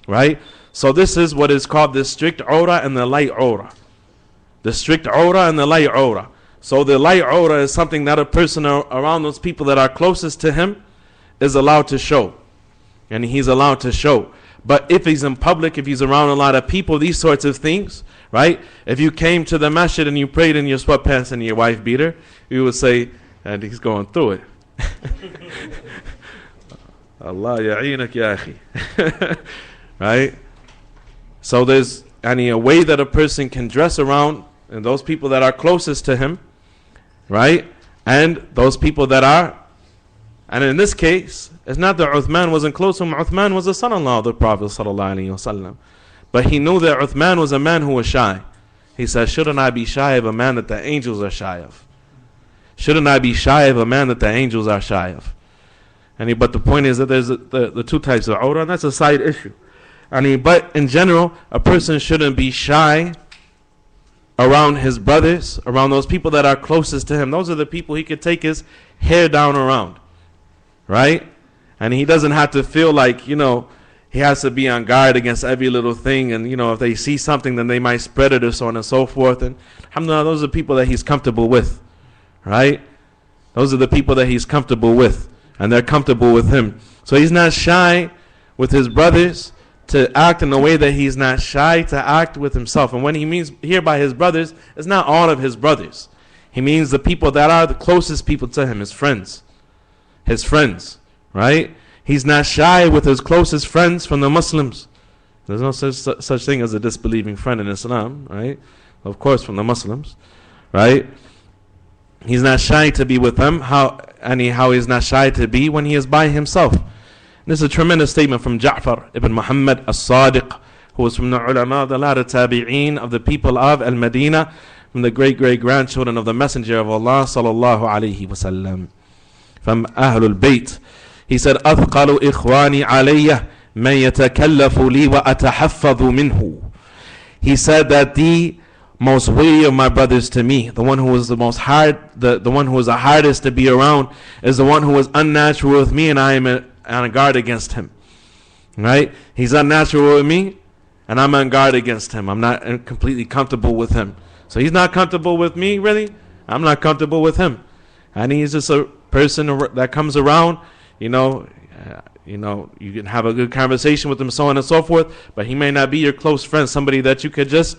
right? So this is what is called the strict awrah and the light awrah. The strict awrah and the light awrah. So the light awrah is something that a person around those people that are closest to him is allowed to show. And he's allowed to show. But if he's in public, if he's around a lot of people, these sorts of things, right? If you came to the masjid and you prayed in your sweatpants and your wife beater, you would say, and he's going through it. Allah ya'inak ya akhi. Right? So there's a way that a person can dress around and those people that are closest to him, right? And those people that are, and in this case, it's not that Uthman wasn't close to him. Uthman was the son-in-law of the Prophet ﷺ. But he knew that Uthman was a man who was shy. He said, shouldn't I be shy of a man that the angels are shy of? Shouldn't I be shy of a man that the angels are shy of? But the point is that there's the two types of awrah, and that's a side issue. But in general, a person shouldn't be shy around his brothers, around those people that are closest to him. Those are the people he could take his hair down around, right? And he doesn't have to feel like, he has to be on guard against every little thing. And, if they see something, then they might spread it or so on and so forth. And alhamdulillah, those are the people that he's comfortable with, right? Those are the people that he's comfortable with. And they're comfortable with him. So he's not shy with his brothers to act in a way that he's not shy to act with himself. And when he means here by his brothers, it's not all of his brothers. He means the people that are the closest people to him, his friends. His friends, right? He's not shy with his closest friends from the Muslims. There's no such thing as a disbelieving friend in Islam, right? Of course, from the Muslims, right? He's not shy to be with them. How he's not shy to be when he is by himself. This is a tremendous statement from Ja'far ibn Muhammad as-Sadiq, who was from the ulama, the latter tabi'een of the people of Al-Madinah, from the great-great-grandchildren of the Messenger of Allah sallallahu alayhi wasallam, from Ahlul Bayt. He said, أثقل إخواني علي من يتكلف لي وأتحفظ منه. He said that the most weighty of my brothers to me, the one who was the most hard, the one who was the hardest to be around, is the one who was unnatural with me, and I am on guard against him. Right? He's unnatural with me, and I'm on guard against him. I'm not completely comfortable with him. So he's not comfortable with me, really. I'm not comfortable with him. And he's just a person that comes around, you can have a good conversation with him, so on and so forth, but he may not be your close friend, somebody that you could just,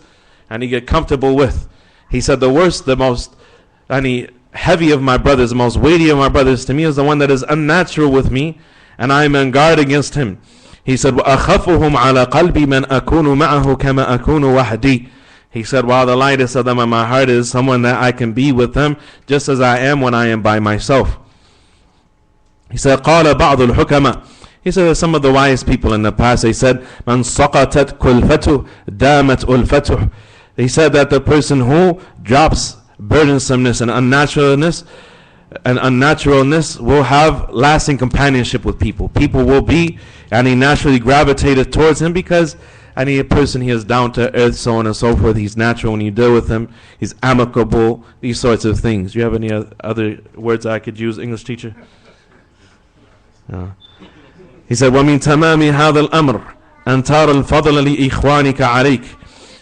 get comfortable with. He said the worst, the most, heavy of my brothers, the most weighty of my brothers to me is the one that is unnatural with me, and I am on guard against him. He said, وَأَخَفُهُمْ عَلَى قَلْبِي مَنْ أَكُونُ مَعَهُ كَمَا أَكُونُ وَحْدِي. He said, while the lightest of them in my heart is someone that I can be with them just as I am when I am by myself. He said, قَالَ بَعْضُ الْحُكَمَةِ. He said that some of the wise people in the past, they said, مَنْ سَقَطَتْ كُلْفَتُهُ دَامَتْ أُلْفَتُهُ. He said that the person who drops burdensomeness and unnaturalness will have lasting companionship with people. People will be, and he naturally gravitated towards him because a person, he is down to earth, so on and so forth. He's natural when you deal with him. He's amicable, these sorts of things. Do you have any other words I could use, English teacher? No. He said, وَمِن تَمَامِ هَذَا الْأَمْرِ أَن تَرَى الْفَضْلَ لِإِخْوَانِكَ عَلَيْكَ.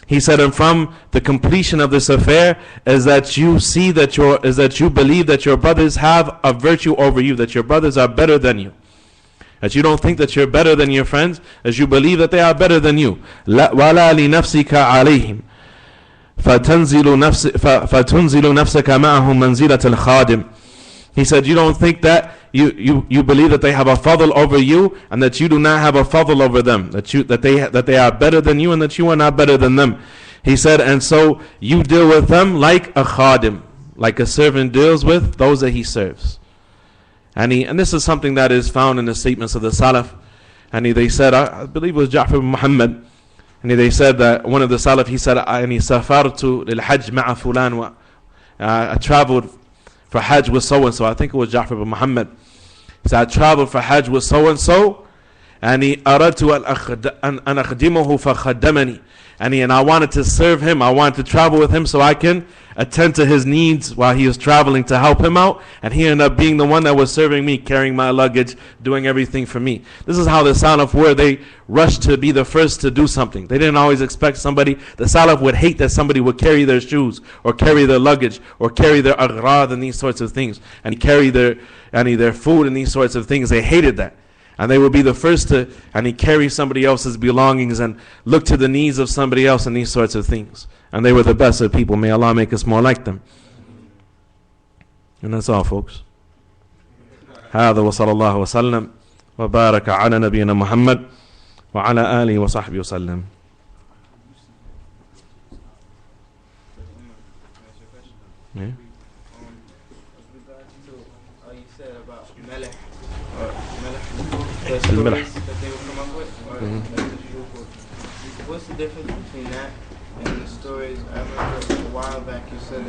He said, and from the completion of this affair is that you see that you believe that your brothers have a virtue over you, that your brothers are better than you. That you don't think that you're better than your friends, as you believe that they are better than you. وَلَا لِنَفْسِكَ عَلَيْهِمْ فَتُنْزِلُ نَفْسَكَ مَعَهُمْ مَنْزِلَةَ الْخَادِمِ. He said, you don't think that you believe that they have a fadl over you, and that you do not have a fadl over them, that they are better than you, and that you are not better than them. He said, and so you deal with them like a khadim, like a servant deals with those that he serves. And this is something that is found in the statements of the Salaf. And they said, I believe it was Ja'far ibn Muhammad, and they said that one of the Salaf, he said, safartu lil hajj ma'a fulan, I traveled for Hajj with so and so. I think it was Ja'far ibn Muhammad. He said, I traveled for Hajj with so and so, and aradtu an akhdimahu fa khaddamani. And I wanted to serve him. I wanted to travel with him so I can attend to his needs while he was traveling to help him out. And he ended up being the one that was serving me, carrying my luggage, doing everything for me. This is how the Salaf were. They rushed to be the first to do something. They didn't always expect somebody. The Salaf would hate that somebody would carry their shoes or carry their luggage or carry their aghrad and these sorts of things, and carry their food and these sorts of things. They hated that. And they would be the first to carry somebody else's belongings and look to the needs of somebody else and these sorts of things. And they were the best of people. May Allah make us more like them. And that's all, folks. هذا وصلى الله وسلم وبارك على نبينا محمد وعلى آله وصحبه وسلم. Yeah. Stories that they would come up with, what's the difference between that and the stories? I remember a while back you said that